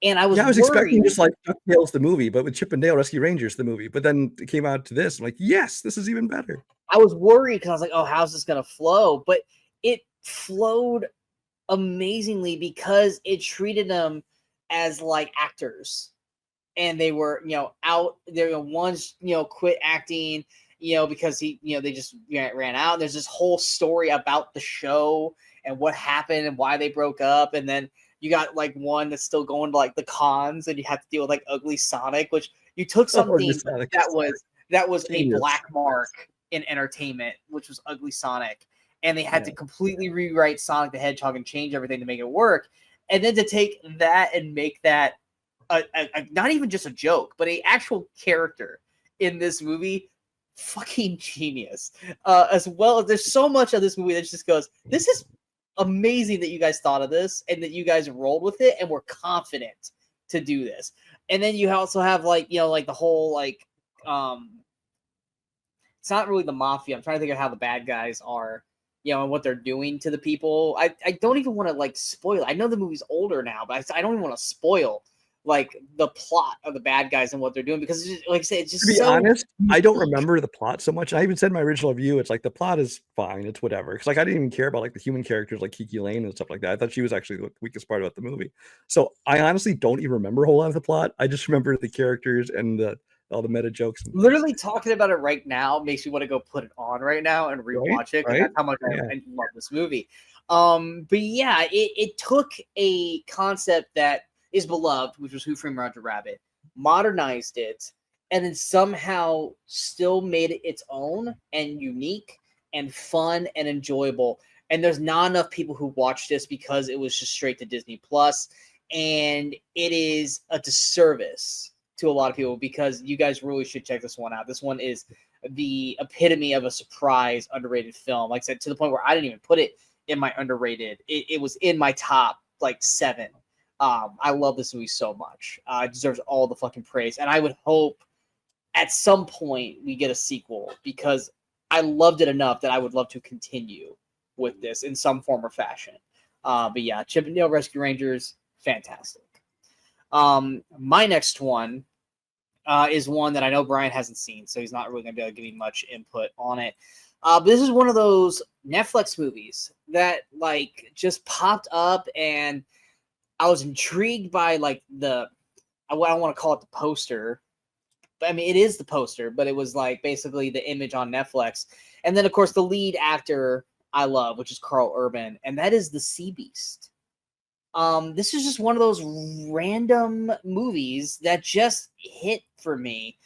And I was expecting just like DuckTales the movie, but with Chip 'n Dale Rescue Rangers the movie. But then it came out to this. I'm like, yes, this is even better. I was worried because I was like, oh, how's this going to flow? But it flowed amazingly because it treated them as like actors. And they were, out there. One's, quit acting, because they just ran out. There's this whole story about the show and what happened and why they broke up. And then you got like one that's still going to like the cons, and you have to deal with like Ugly Sonic, which you took something that was a black mark in entertainment, which was Ugly Sonic, and they had to completely rewrite Sonic the Hedgehog and change everything to make it work. And then to take that and make that not even just a joke, but a actual character in this movie, fucking genius. As well, there's so much of this movie that just goes, this is amazing that you guys thought of this and that you guys rolled with it and were confident to do this. And then you also have like, you know, like the whole like it's not really the mafia. I'm trying to think of how the bad guys are, you know, and what they're doing to the people. I don't even want to like spoil it. I know the movie's older now, but I don't even want to spoil like the plot of the bad guys and what they're doing because, it's just, like I said, it's just to be so honest, I don't remember the plot so much. I even said in my original review, it's like the plot is fine, it's whatever. Because like I didn't even care about like the human characters like Kiki Lane and stuff like that. I thought she was actually the weakest part about the movie. So I honestly don't even remember a whole lot of the plot. I just remember the characters and all the meta jokes. Literally talking about it right now makes me want to go put it on right now and rewatch it because that's how much I love this movie. But yeah, it took a concept that is beloved, which was Who Framed Roger Rabbit, modernized it, and then somehow still made it its own and unique and fun and enjoyable. And there's not enough people who watch this because it was just straight to Disney Plus, and it is a disservice to a lot of people because you guys really should check this one out. This one is the epitome of a surprise underrated film. Like I said, to the point where I didn't even put it in my underrated. It was in my top like 7. I love this movie so much. It deserves all the fucking praise. And I would hope at some point we get a sequel because I loved it enough that I would love to continue with this in some form or fashion. But yeah, Chip and Dale Rescue Rangers, fantastic. My next one is one that I know Brian hasn't seen, so he's not really going to be able to give me much input on it. But this is one of those Netflix movies that like just popped up, and I was intrigued by like I don't want to call it the poster, but I mean it is the poster, but it was like basically the image on Netflix, and then of course the lead actor I love, which is Carl Urban, and that is the Sea Beast. This is just one of those random movies that just hit for me.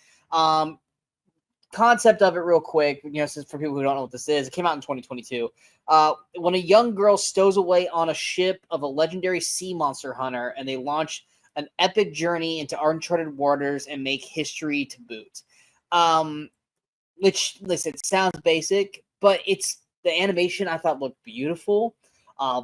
Concept of it real quick, you know, since for people who don't know what this is, it came out in 2022. When a young girl stows away on a ship of a legendary sea monster hunter, and they launch an epic journey into uncharted waters and make history to boot. Which, listen, it sounds basic, but the animation I thought looked beautiful.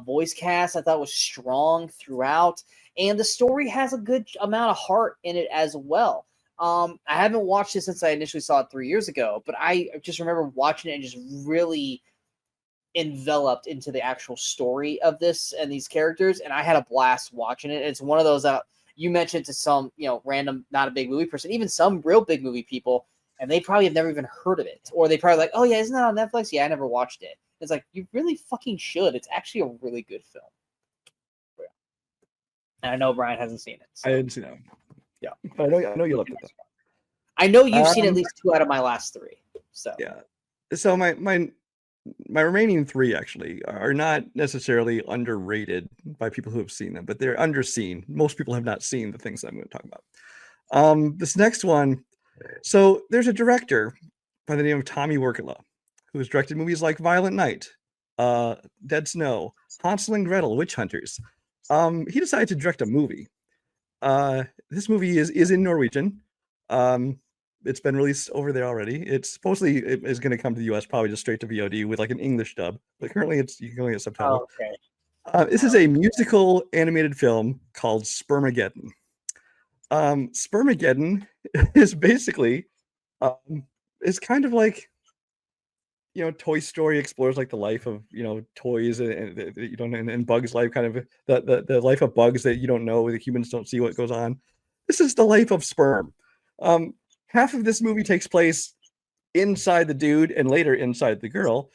Voice cast I thought was strong throughout, and the story has a good amount of heart in it as well. I haven't watched it since I initially saw it 3 years ago, but I just remember watching it and just really enveloped into the actual story of this and these characters, and I had a blast watching it. It's one of those that you mentioned to some, you know, random, not a big movie person, even some real big movie people, and they probably have never even heard of it, or they probably like, oh yeah, isn't that on Netflix? Yeah, I never watched it. It's like, you really fucking should. It's actually a really good film. And I know Brian hasn't seen it. So. I didn't see that. Yeah, but I know you loved it though. I know you've seen at least 2 out of my last 3. So yeah. So my remaining 3 actually are not necessarily underrated by people who have seen them, but they're underseen. Most people have not seen the things I'm going to talk about. This next one, so there's a director by the name of Tommy Wirkola who has directed movies like Violent Night, Dead Snow, Hansel and Gretel, Witch Hunters. He decided to direct a movie. This movie is in Norwegian. It's been released over there already. It's supposedly it is going to come to the US probably just straight to VOD with like an English dub, but currently you can only get subtitle. Oh, okay. This is a musical animated film called Spermageddon. Spermageddon is basically is kind of like, you know, Toy Story explores like the life of, you know, toys and you don't, and Bugs' life, kind of the life of bugs that you don't know, the humans don't see what goes on. This is the life of sperm. Half of this movie takes place inside the dude and later inside the girl,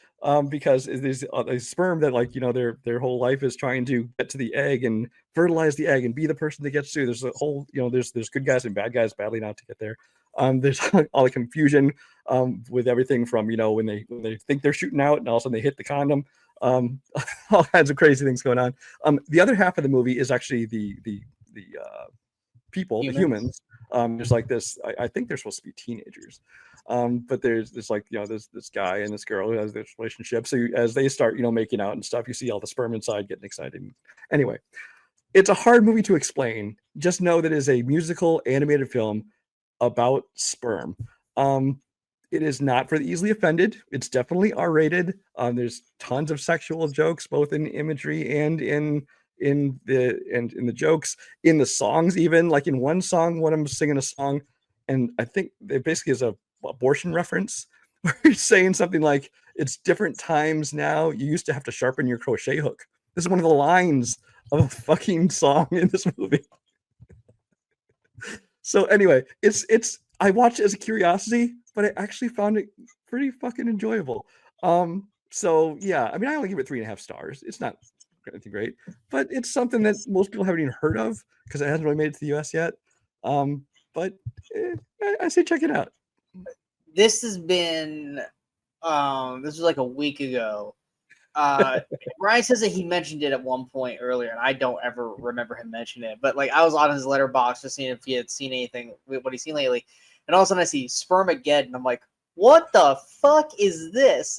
because there's a sperm that, like, you know, their whole life is trying to get to the egg and fertilize the egg and be the person that gets to. There's a whole, you know, there's good guys and bad guys battling out to get there. There's all the confusion with everything from, you know, when they think they're shooting out and all of a sudden they hit the condom. All kinds of crazy things going on. The other half of the movie is actually the people, the humans. There's like this, I think they're supposed to be teenagers. But there's this, like, you know, this guy and this girl who has this relationship. So as they start, you know, making out and stuff, you see all the sperm inside getting excited. Anyway, it's a hard movie to explain. Just know that it is a musical animated film about sperm. It is not for the easily offended. It's definitely R-rated. There's tons of sexual jokes, both in imagery and in the jokes, in the songs. Even like in one song, when I'm singing a song, and I think it basically is a abortion reference, where he's saying something like, "It's different times now. You used to have to sharpen your crochet hook." This is one of the lines of a fucking song in this movie. So anyway, it's I watched it as a curiosity, but I actually found it pretty fucking enjoyable. So yeah, I mean, I only give it 3.5 stars. It's not anything great, but it's something that most people haven't even heard of because it hasn't really made it to the US yet. But I say check it out. This has been this was like a week ago. Ryan says that he mentioned it at one point earlier, and I don't ever remember him mentioning it. But like, I was on his Letterboxd just seeing if he had seen anything, what he's seen lately, and all of a sudden I see Spermageddon, and I'm like, "What the fuck is this?"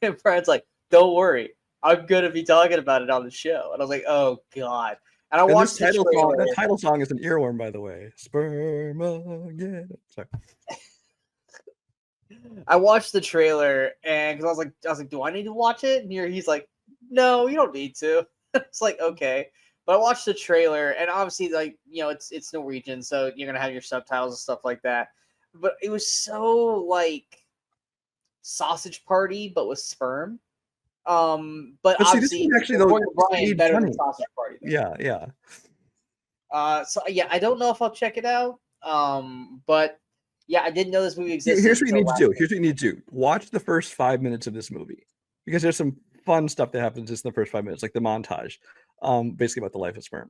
And Brian's like, "Don't worry, I'm gonna be talking about it on the show." And I was like, "Oh god!" And I watched the trailer. That title song is an earworm, by the way. Spermageddon. Sorry. I watched the trailer, and because I was like, do I need to watch it? And he's like, no, you don't need to. It's like, okay. But I watched the trailer, and obviously, like, you know, it's Norwegian, so you're gonna have your subtitles and stuff like that. But it was so like Sausage Party, but with sperm. But see, obviously, actually though, Brian better than Sausage Party. Though. Yeah. So yeah, I don't know if I'll check it out. But yeah, I didn't know this movie existed. Here's what you need to do. Here's what you need to do. Watch the first 5 minutes of this movie, because there's some fun stuff that happens just in the first 5 minutes, like the montage, basically about the life of sperm.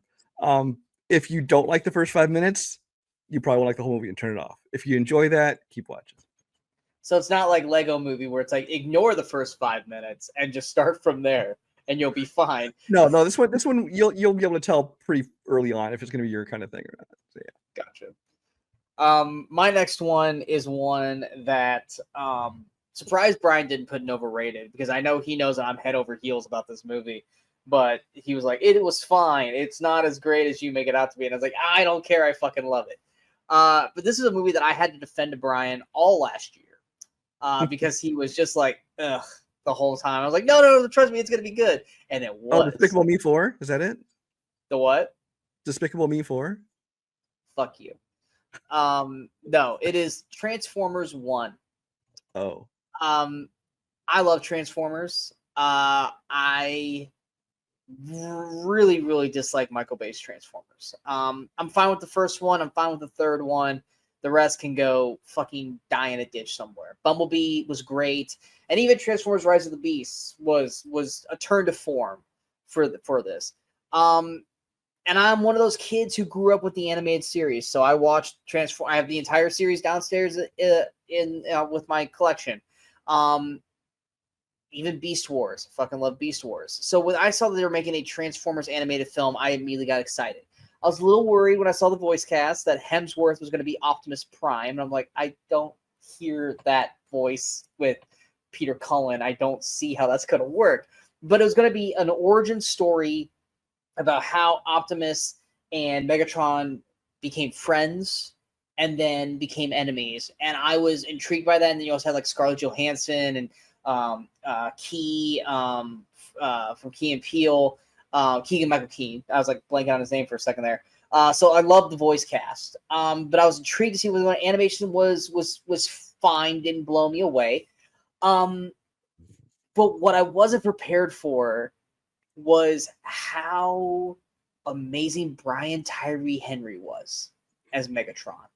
If you don't like the first 5 minutes, you probably won't like the whole movie and turn it off. If you enjoy that, keep watching. So it's not like Lego Movie where it's like ignore the first 5 minutes and just start from there and you'll be fine. No, this one you'll be able to tell pretty early on if it's going to be your kind of thing or not. So yeah. Gotcha. My next one is one that surprised Brian didn't put in Overrated, because I know he knows that I'm head over heels about this movie, but he was like, it was fine. It's not as great as you make it out to be. And I was like, I don't care. I fucking love it. But this is a movie that I had to defend to Brian all last year because he was just like, ugh, the whole time. I was like, no, trust me, it's going to be good. And it was. Oh, Despicable Me 4? Is that it? The what? Despicable Me 4? Fuck you. No, it is Transformers 1. Oh. I love Transformers. I really, really dislike Michael Bay's Transformers. I'm fine with the first one. I'm fine with the third one. The rest can go fucking die in a ditch somewhere. Bumblebee was great, and even Transformers: Rise of the Beasts was a turn to form for this. And I'm one of those kids who grew up with the animated series, so I watched I have the entire series downstairs with my collection. Even Beast Wars. I fucking love Beast Wars. So when I saw that they were making a Transformers animated film, I immediately got excited. I was a little worried when I saw the voice cast that Hemsworth was going to be Optimus Prime, and I'm like, I don't hear that voice with Peter Cullen. I don't see how that's going to work. But it was going to be an origin story about how Optimus and Megatron became friends and then became enemies. And I was intrigued by that. And then you also had like Scarlett Johansson and Key from Key and Peele, Keegan-Michael Key. I was like blanking on his name for a second there. So I love the voice cast. But I was intrigued to see whether the animation was fine, didn't blow me away. But what I wasn't prepared for was how amazing Brian Tyree Henry was as Megatron.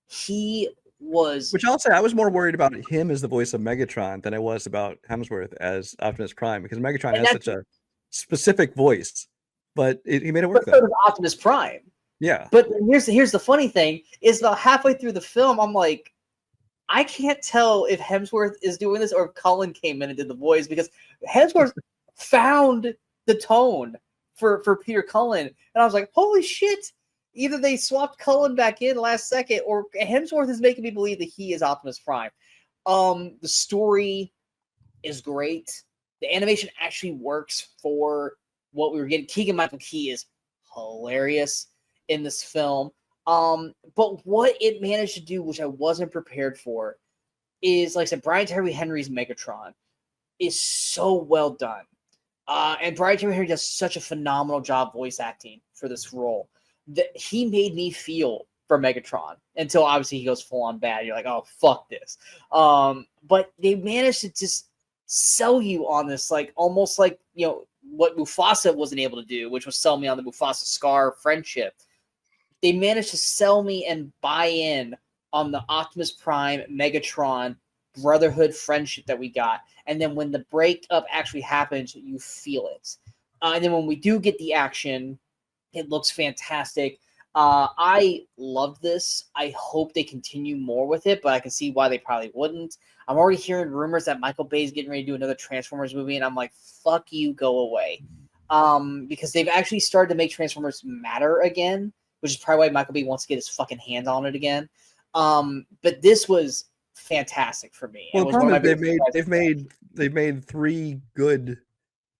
He was... Which I'll say, I was more worried about him as the voice of Megatron than I was about Hemsworth as Optimus Prime, because Megatron has such a specific voice, but he made it work. But so does Optimus Prime. Yeah. But here's the funny thing, is about halfway through the film, I'm like, I can't tell if Hemsworth is doing this or if Cullen came in and did the voice, because Hemsworth found the tone for Peter Cullen. And I was like, holy shit. Either they swapped Cullen back in last second, or Hemsworth is making me believe that he is Optimus Prime. The story is great. The animation actually works for what we were getting. Keegan-Michael Key is hilarious in this film. But what it managed to do, which I wasn't prepared for, is, like I said, Brian Tyree Henry's Megatron is so well done. And Brian Tyree Henry does such a phenomenal job voice acting for this role that he made me feel for Megatron until obviously he goes full on bad. You're like, oh, fuck this. But they managed to just sell you on this, like almost like, you know, what Mufasa wasn't able to do, which was sell me on the Mufasa Scar friendship. They managed to sell me and buy in on the Optimus Prime, Megatron, brotherhood friendship that we got. And then when the breakup actually happens, you feel it. And then when we do get the action, it looks fantastic. I love this. I hope they continue more with it, but I can see why they probably wouldn't. I'm already hearing rumors that Michael Bay is getting ready to do another Transformers movie, and I'm like, fuck you, go away. Because they've actually started to make Transformers matter again, which is probably why Michael Bay wants to get his fucking hands on it again. But this was fantastic for me. Well, the problem is they've made three good,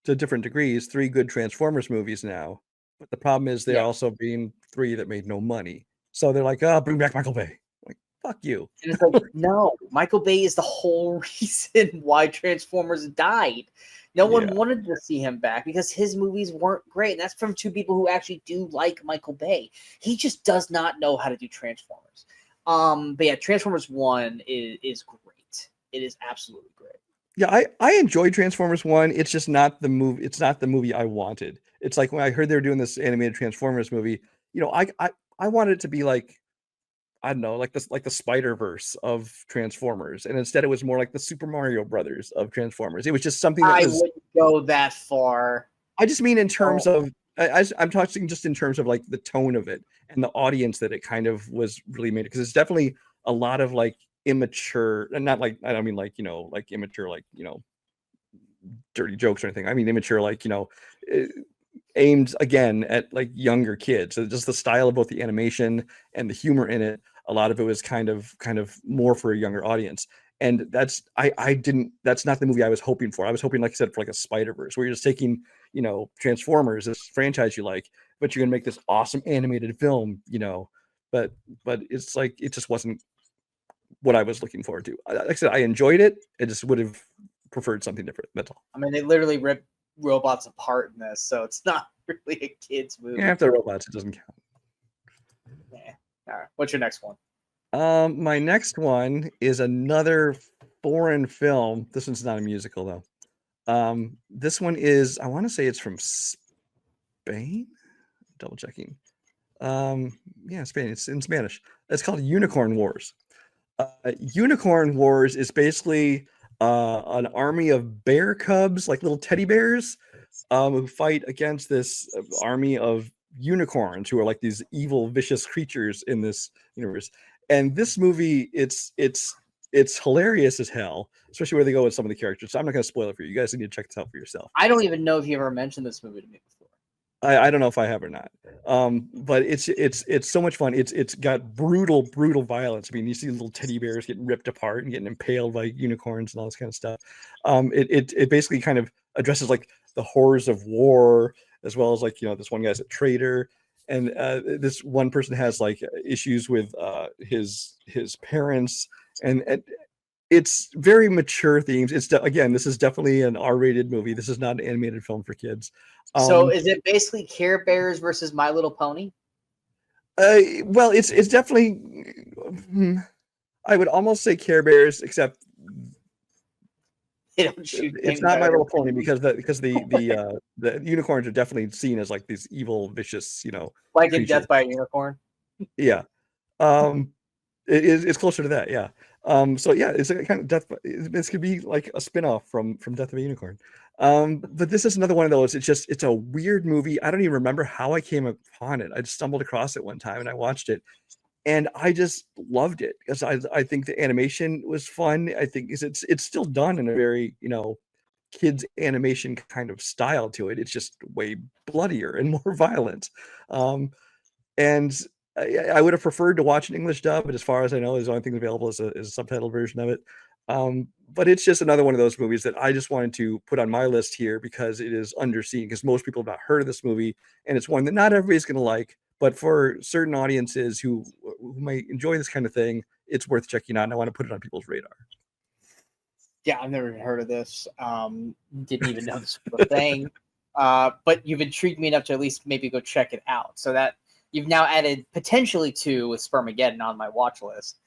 to different degrees, three good Transformers movies now. But the problem is they're also being three that made no money. So they're like, oh, bring back Michael Bay. Like, fuck you. And it's like, no, Michael Bay is the whole reason why Transformers died. No one wanted to see him back because his movies weren't great. And that's from two people who actually do like Michael Bay. He just does not know how to do Transformers. But yeah, Transformers 1 is great. It is absolutely great. Yeah, I enjoyed Transformers 1. It's just not the movie. It's not the movie I wanted. It's like when I heard they were doing this animated Transformers movie, you know, I wanted it to be like, I don't know, like the Spider-Verse of Transformers. And instead it was more like the Super Mario Brothers of Transformers. It was just something that wouldn't go that far. I just mean in terms of, I'm talking just in terms of like the tone of it and the audience that it kind of was really made. Because it's definitely a lot of like immature, and not like, I don't mean like, you know, like immature, like, you know, dirty jokes or anything. I mean immature, like, you know, aimed again at like younger kids. So just the style of both the animation and the humor in it, a lot of it was kind of more for a younger audience. And that's that's not the movie I was hoping for. I was hoping, like I said, for like a Spider-Verse, where you're just taking, you know, Transformers, this franchise you like, but you're gonna make this awesome animated film, you know. But it's like, it just wasn't what I was looking forward to. Like I said, I enjoyed it. I just would have preferred something different. That's all. I mean, they literally rip robots apart in this, so it's not really a kid's movie. Yeah, if they're robots, it doesn't count. Yeah. All right. What's your next one? My next one is another foreign film. This one's not a musical though. This one is, I want to say it's from Spain. Double checking. Yeah, Spain. It's in Spanish. It's called Unicorn Wars. Unicorn Wars is basically an army of bear cubs, like little teddy bears, who fight against this army of unicorns, who are like these evil, vicious creatures in this universe. And this movie, it's hilarious as hell, especially where they go with some of the characters. So I'm not going to spoil it for you. You guys need to check this out for yourself. I don't even know if you ever mentioned this movie to me before. I don't know if I have or not. But it's so much fun. It's got brutal violence. I mean, you see little teddy bears getting ripped apart and getting impaled by unicorns and all this kind of stuff. It basically kind of addresses like the horrors of war, as well as like, you know, this one guy's a traitor, and this one person has like issues with his parents, and it's very mature themes. It's again, this is definitely an R-rated movie. This is not an animated film for kids. So is it basically Care Bears versus My Little Pony? Well, it's definitely, I would almost say Care Bears, except they don't shoot. It's not My Little Pony because the unicorns are definitely seen as like these evil, vicious, you know, like in Death by a Unicorn. Yeah, it's closer to that. Yeah. So yeah, it's a kind of death. This could be like a spinoff from Death of a Unicorn. But this is another one of those. It's a weird movie. I don't even remember how I came upon it. I just stumbled across it one time and I watched it, and I just loved it because I think the animation was fun. I think it's still done in a very, you know, kids animation kind of style to it. It's just way bloodier and more violent. And I would have preferred to watch an English dub, but as far as I know, the only thing available is a subtitled version of it. But it's just another one of those movies that I just wanted to put on my list here because it is underseen, because most people have not heard of this movie, and it's one that not everybody's going to like, but for certain audiences who might enjoy this kind of thing, it's worth checking out, and I want to put it on people's radar. Yeah, I've never even heard of this. Didn't even know this was a thing. But you've intrigued me enough to at least maybe go check it out. So that you've now added potentially 2 with Spermageddon on my watch list,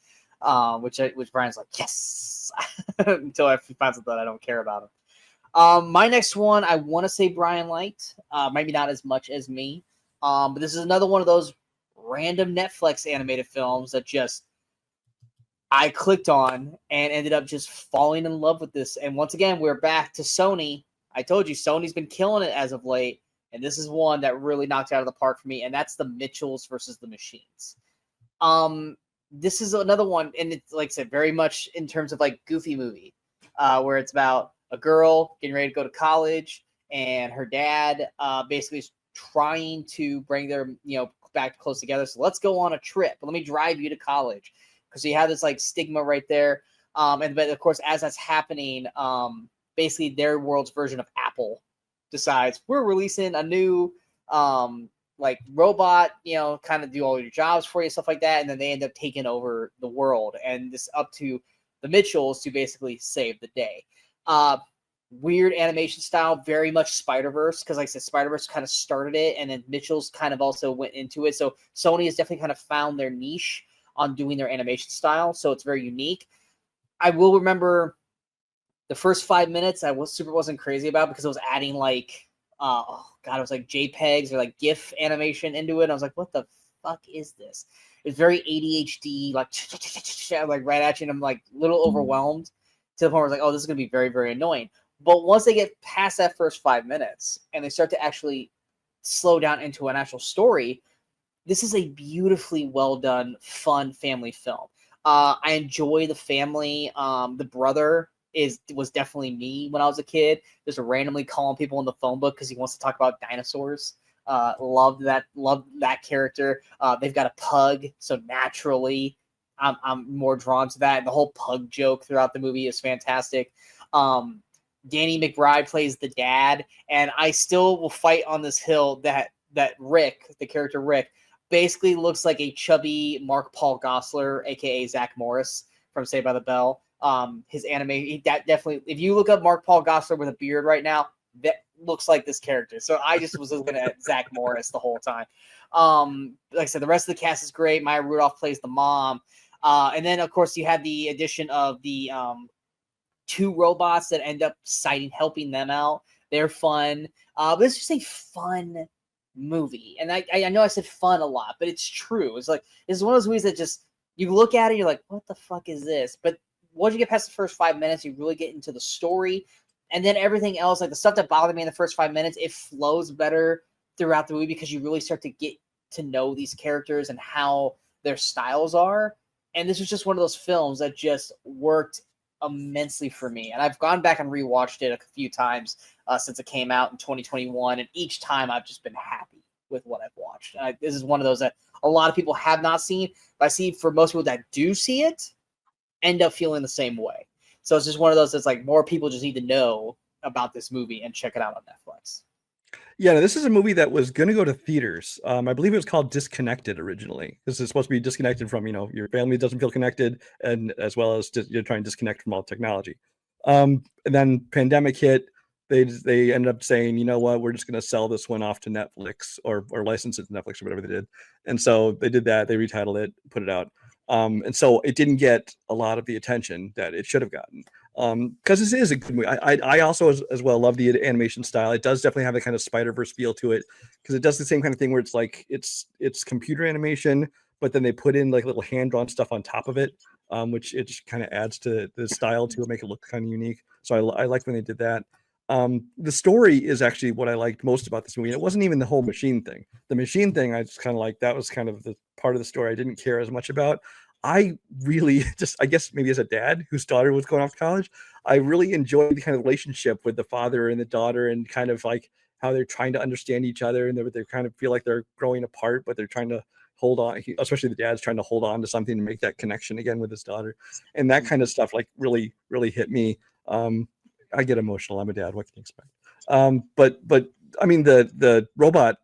which Brian's like, yes, until I find out that I don't care about him. My next one, I want to say Brian liked, maybe not as much as me, but this is another one of those random Netflix animated films that just I clicked on and ended up just falling in love with this. And once again, we're back to Sony. I told you, Sony's been killing it as of late. And this is one that really knocked it out of the park for me. And that's the Mitchells versus the Machines. This is another one. And it's, like I said, very much in terms of like Goofy movie, where it's about a girl getting ready to go to college. And her dad basically is trying to bring their, back close together. So let's go on a trip. Let me drive you to college. Because you have this like stigma right there, but of course, as that's happening, basically their world's version of Apple decides we're releasing a new like robot, kind of do all your jobs for you, stuff like that, and then they end up taking over the world, and this up to the Mitchells to basically save the day. Weird animation style, very much Spider-Verse, because like I said, Spider-Verse kind of started it, and then Mitchells kind of also went into it. So Sony has definitely kind of found their niche on doing their animation style, so it's very unique. I will remember the first 5 minutes I wasn't crazy about because it was adding like it was like JPEGs or like GIF animation into it. I was like, what the fuck is this? It's very ADHD, like right at you, and I'm like a little overwhelmed to the point where I was like, oh, this is gonna be very, very annoying. But once they get past that first 5 minutes and they start to actually slow down into an actual story, this is a beautifully well done, fun family film. I enjoy the family. The brother was definitely me when I was a kid. Just randomly calling people in the phone book because he wants to talk about dinosaurs. Loved that character. They've got a pug, so naturally, I'm more drawn to that. And the whole pug joke throughout the movie is fantastic. Danny McBride plays the dad, and I still will fight on this hill that Rick, the character Rick, basically looks like a chubby Mark Paul Gosselaar, aka Zach Morris from Saved by the Bell. His anime, that definitely, if you look up Mark Paul Gosselaar with a beard right now, that looks like this character. So I just was looking at Zach Morris the whole time. Like I said, the rest of the cast is great. Maya Rudolph plays the mom. And then, of course, you had the addition of the 2 robots that end up helping them out. They're fun. But it's just a fun movie, and I know I said fun a lot, but it's true. It's like it's one of those movies that just you look at it, you're like, what the fuck is this? But once you get past the first 5 minutes, you really get into the story, and then everything else, like the stuff that bothered me in the first 5 minutes, it flows better throughout the movie because you really start to get to know these characters and how their styles are. And this was just one of those films that just worked immensely for me, and I've gone back and rewatched it a few times since it came out in 2021, and each time I've just been happy with what I've watched. This is one of those that a lot of people have not seen, but I see for most people that do see it end up feeling the same way. So it's just one of those that's like more people just need to know about this movie and check it out on Netflix. Yeah, this is a movie that was going to go to theaters. I believe it was called Disconnected originally. This is supposed to be disconnected from, your family doesn't feel connected, and as well as you're trying to disconnect from all technology. And then pandemic hit. They ended up saying, you know what, we're just going to sell this one off to Netflix or license it to Netflix or whatever they did. And so they did that. They retitled it, put it out. And so it didn't get a lot of the attention that it should have gotten. Because this is a good movie. I also as well love the animation style. It does definitely have a kind of Spider-Verse feel to it because it does the same kind of thing where it's like it's computer animation, but then they put in like little hand-drawn stuff on top of it, which it just kind of adds to the style to it, make it look kind of unique. So I liked when they did that. The story is actually what I liked most about this movie. And it wasn't even the whole machine thing. The machine thing, I just kind of like, that was kind of the part of the story I didn't care as much about. I really just, I guess maybe as a dad whose daughter was going off to college, I really enjoyed the kind of relationship with the father and the daughter and kind of like how they're trying to understand each other and they kind of feel like they're growing apart, but they're trying to hold on, especially the dad's trying to hold on to something to make that connection again with his daughter. And that kind of stuff like really, really hit me. I get emotional. I'm a dad. What can you expect? But I mean, the robot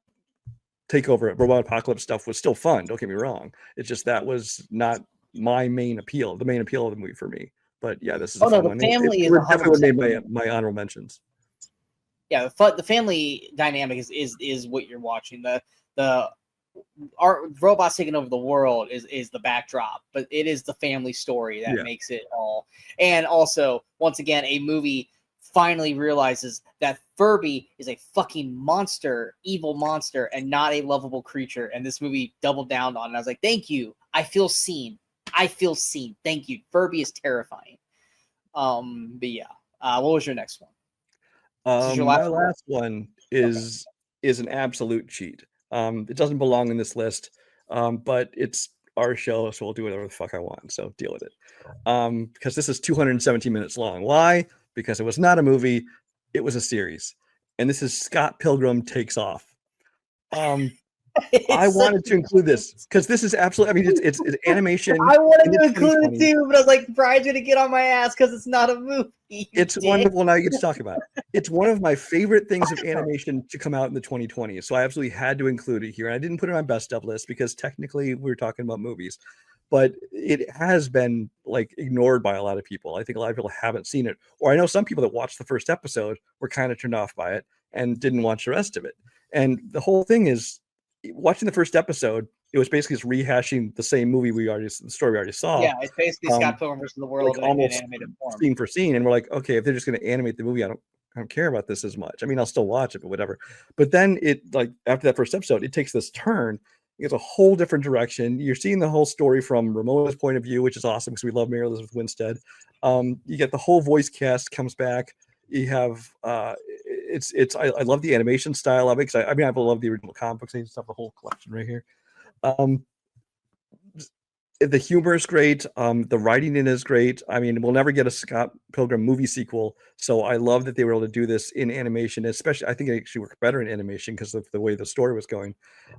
takeover, robot apocalypse stuff was still fun. Don't get me wrong. It's just that was not my main appeal. The main appeal of the movie for me But yeah, this is a fun one. Family it is definitely made my honorable mentions. Yeah, the family dynamic is what you're watching. The our robots taking over the world is the backdrop, but it is the family story that makes it all. And also, once again, a movie finally realizes that Furby is a fucking monster, evil monster, and not a lovable creature. And this movie doubled down on it. I was like, thank you. I feel seen. Thank you. Furby is terrifying. But yeah. What was your next one? My last one is an absolute cheat. It doesn't belong in this list, but it's our show, so we'll do whatever the fuck I want. So deal with it. Because this is 217 minutes long. Why? Because it was not a movie, it was a series. And this is Scott Pilgrim Takes Off. I wanted to include this because this is absolutely, I mean, it's animation. I wanted to include it too, but I was like, Brian's going to get on my ass because it's not a movie. It's wonderful. Now you get to talk about it. It's one of my favorite things of animation to come out in the 2020s. So I absolutely had to include it here. And I didn't put it on my best of list because technically we're talking about movies, but it has been like ignored by a lot of people. I think a lot of people haven't seen it, or I know some people that watched the first episode were kind of turned off by it and didn't watch the rest of it. And the whole thing is, watching the first episode, it was basically just rehashing the same movie the story we already saw. Yeah, it's basically Scott Pilgrim versus the World like almost in animated form, scene for scene. And we're like, okay, if they're just going to animate the movie, I don't care about this as much. I mean, I'll still watch it, but whatever. But then it, like, after that first episode, it takes this turn. It gets a whole different direction. You're seeing the whole story from Ramona's point of view, which is awesome because we love Mary Elizabeth Winstead. You get the whole voice cast comes back. You have I love the animation style of it because I love the original comic books. I just have the whole collection right here. The humor is great. The writing in is great. I mean, we'll never get a Scott Pilgrim movie sequel, so I love that they were able to do this in animation. Especially, I think it actually worked better in animation because of the way the story was going.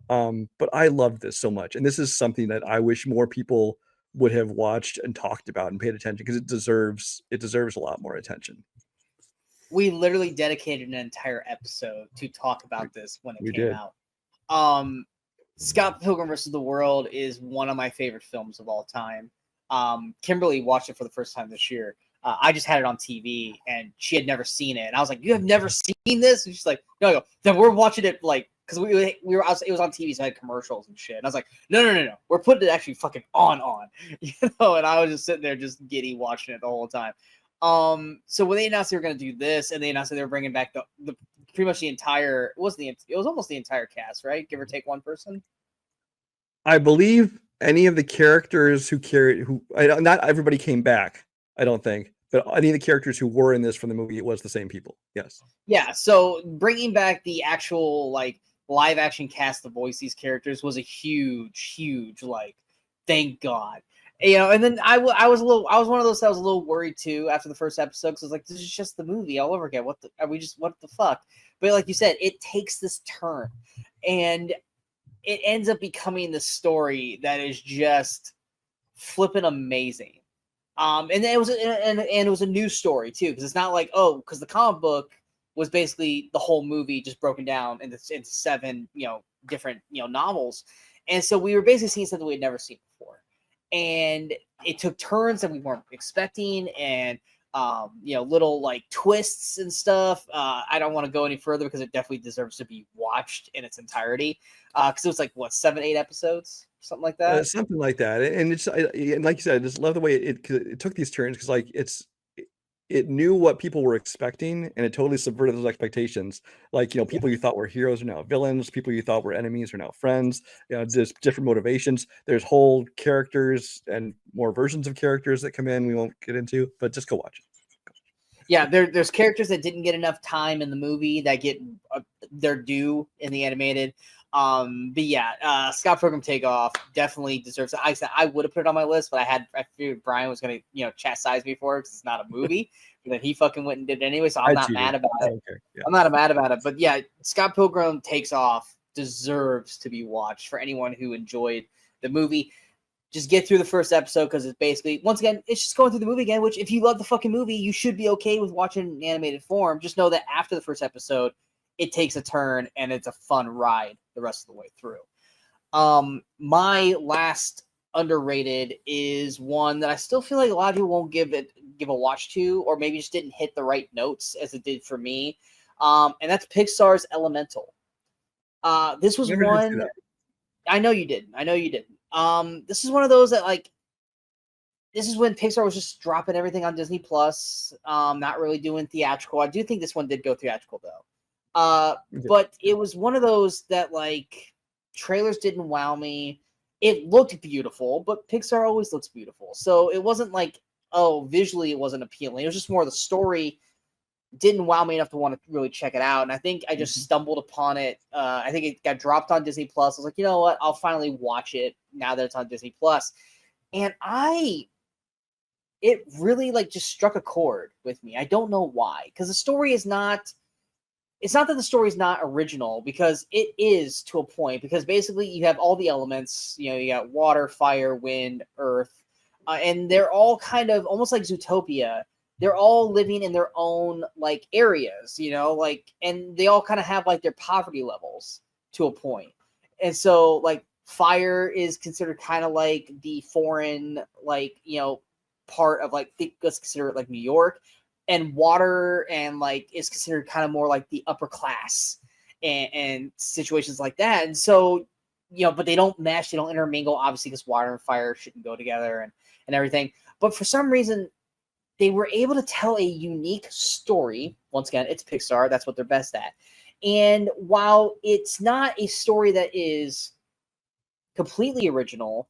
But I loved this so much, and this is something that I wish more people would have watched and talked about and paid attention because it deserves a lot more attention. We literally dedicated an entire episode to talk about this when it came out. Scott Pilgrim versus the World is one of my favorite films of all time. Kimberly watched it for the first time this year. I just had it on TV and she had never seen it. And I was like, "You have never seen this?" And she's like, "No, no." Then we're watching it like because it was on TV, so I had commercials and shit. And I was like, no. We're putting it actually fucking on. And I was just sitting there just giddy watching it the whole time. So when they announced they were going to do this, and they announced that they were bringing back the pretty much the entire, it was almost the entire cast, right? Give or take one person. I believe any of the characters not everybody came back, I don't think, but any of the characters who were in this from the movie, it was the same people. Yes. Yeah. So bringing back the actual like live action cast to voice these characters was a huge like, thank God. And then I was one of those that was a little worried too after the first episode because I was like, this is just the movie all over again. What the fuck? But like you said, it takes this turn, and it ends up becoming the story that is just flipping amazing. And it was a new story too because it's not like because the comic book was basically the whole movie just broken down into 7 different novels, and so we were basically seeing something we had never seen before. And it took turns that we weren't expecting, and little like twists and stuff. I don't want to go any further because it definitely deserves to be watched in its entirety. Because it was like 7-8 episodes, something like that. Something like that. And and like you said, I just love the way it took these turns because like it knew what people were expecting and it totally subverted those expectations. Like, people you thought were heroes are now villains. People you thought were enemies are now friends. There's different motivations. There's whole characters and more versions of characters that come in. We won't get into, but just go watch it. Yeah, there's characters that didn't get enough time in the movie that get their due in the animated. But yeah, Scott Pilgrim Take Off definitely deserves it. I would have put it on my list, but I figured Brian was gonna chastise me for it because it's not a movie. But then he fucking went and did it anyway, so I'm not mad about it. Okay, yeah. I'm not mad about it. But yeah, Scott Pilgrim Takes Off deserves to be watched for anyone who enjoyed the movie. Just get through the first episode because it's basically, once again, it's just going through the movie again, which if you love the fucking movie, you should be okay with watching it in animated form. Just know that after the first episode, it takes a turn and it's a fun ride the rest of the way through. My last Underrated is one that I still feel like a lot of people won't give a watch to, or maybe just didn't hit the right notes as it did for me. And that's Pixar's Elemental. This was Never did see one. that. I know you didn't. This is one of those that like. This is when Pixar was just dropping everything on Disney Plus, not really doing theatrical. I do think this one did go theatrical though. But it was one of those that like trailers didn't wow me. It looked beautiful, but Pixar always looks beautiful. So it wasn't like, oh, visually it wasn't appealing. It was just more the story didn't wow me enough to want to really check it out. And I think I just stumbled upon it. I think it got dropped on Disney Plus. I was like, you know what? I'll finally watch it now that it's on Disney Plus. And it really like just struck a chord with me. I don't know why, because the story is not. It's not that the story is not original, because it is to a point. Because basically, you have all the elements. You know, you got water, fire, wind, earth, and they're all kind of almost like Zootopia. They're all living in their own like areas, you know, like, and they all kind of have like their poverty levels to a point. And so, like, fire is considered kind of like the foreign, like, you know, part of like, let's consider it like New York, and water and like is considered kind of more like the upper class, and situations like that. And so, you know, but they don't mesh, they don't intermingle, obviously, because water and fire shouldn't go together, and everything. But for some reason, they were able to tell a unique story. Once again, it's Pixar, that's what they're best at. And while it's not a story that is completely original,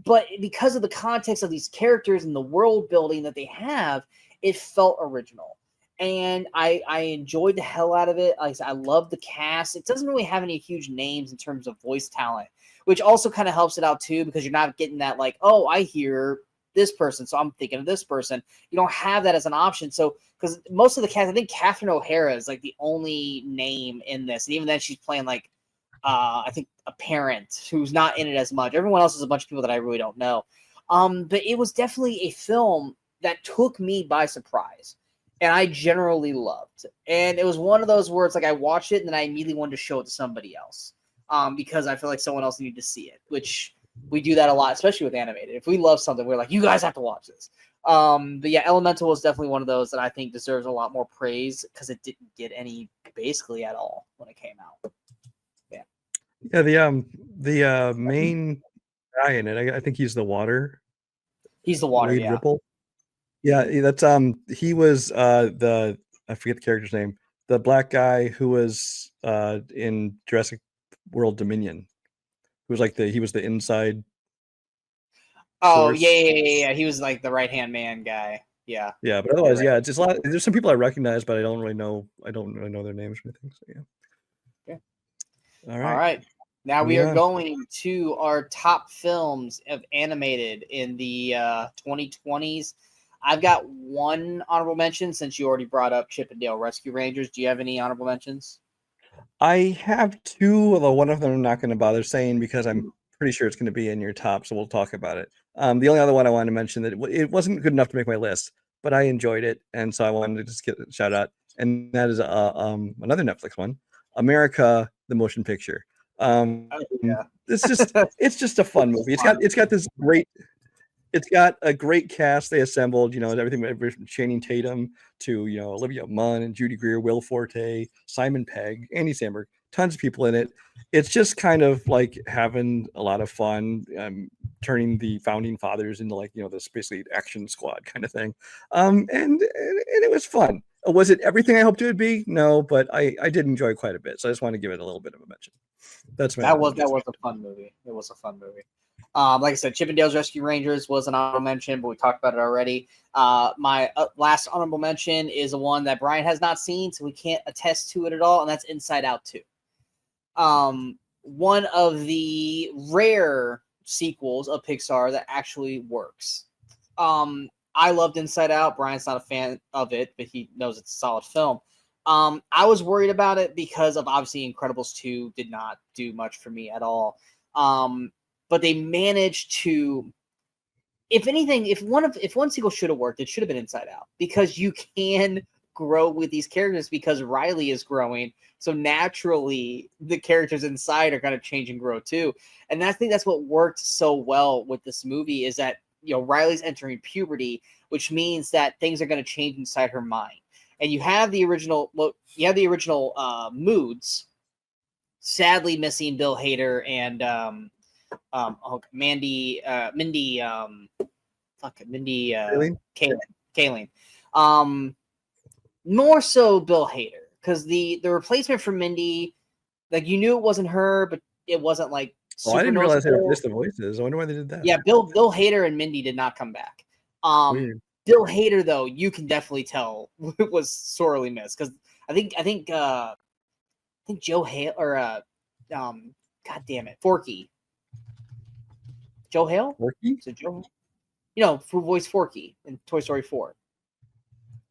but because of the context of these characters and the world building that they have, it felt original. And I enjoyed the hell out of it. Like I said, I love the cast. It doesn't really have any huge names in terms of voice talent, which also kind of helps it out too, because you're not getting that like, oh, I hear this person, so I'm thinking of this person. You don't have that as an option. So, because most of the cast, I think Catherine O'Hara is like the only name in this, and even then she's playing like I think a parent who's not in it as much. Everyone else is a bunch of people that I really don't know. But it was definitely a film that took me by surprise, and I generally loved. And it was one of those where it's like I watched it and then I immediately wanted to show it to somebody else, because I feel like someone else needed to see it, which we do that a lot, especially with animated. If we love something, we're like, you guys have to watch this. But yeah, Elemental was definitely one of those that I think deserves a lot more praise, because it didn't get any basically at all when it came out. Yeah, the main guy in it, I think he's the water. He's the water, Wade yeah. Ripple. Yeah, that's he was the, I forget the character's name, the black guy who was in Jurassic World Dominion. Who was like he was the inside. Oh, source. yeah. He was like the right-hand man guy. Yeah. Yeah, but otherwise, yeah, it's just a lot. There's some people I recognize, but I don't really know their names or anything. So yeah. All right. Now we are going to our top films of animated in the 2020s. I've got one honorable mention, since you already brought up Chip 'n Dale Rescue Rangers. Do you have any honorable mentions? I have two, although one of them I'm not going to bother saying because I'm pretty sure it's going to be in your top, so we'll talk about it. The only other one I wanted to mention that it wasn't good enough to make my list, but I enjoyed it, and so I wanted to just get a shout out, and that is another Netflix one, America, the Motion Picture. It's just a fun movie. It's got a great cast they assembled, you know, everything from Channing Tatum to, you know, Olivia Munn and Judy Greer, Will Forte, Simon Pegg, Andy Samberg, tons of people in it. It's just kind of like having a lot of fun, turning the founding fathers into, like, you know, this basically action squad kind of thing. And it was fun. Was it everything I hoped it would be? No, but I did enjoy it quite a bit. So I just want to give it a little bit of a mention. That was a fun movie. It was a fun movie. Like I said, Chip 'n Dale's Rescue Rangers was an honorable mention, but we talked about it already. My last honorable mention is a one that Brian has not seen, so we can't attest to it at all, and that's Inside Out 2. One of the rare sequels of Pixar that actually works. I loved Inside Out. Brian's not a fan of it, but he knows it's a solid film. I was worried about it because of, obviously, Incredibles 2 did not do much for me at all. But they managed to, if anything, if one sequel should have worked, it should have been Inside Out, because you can grow with these characters because Riley is growing. So naturally, the characters inside are going to change and grow too. And I think that's what worked so well with this movie is that, Riley's entering puberty, which means that things are going to change inside her mind. And you have the original moods, sadly missing Bill Hader and Mindy Kaling. More so Bill Hader, because the replacement for Mindy, like, you knew it wasn't her, but it wasn't like I didn't realize they replaced the voices. I wonder why they did that. Yeah, Bill Hader and Mindy did not come back. Weird. Bill Hader, though, you can definitely tell it was sorely missed, because I think Joe Hale or God damn it, Forky. Joe Hale? Forky? Is it Joe? Who voiced Forky in Toy Story 4.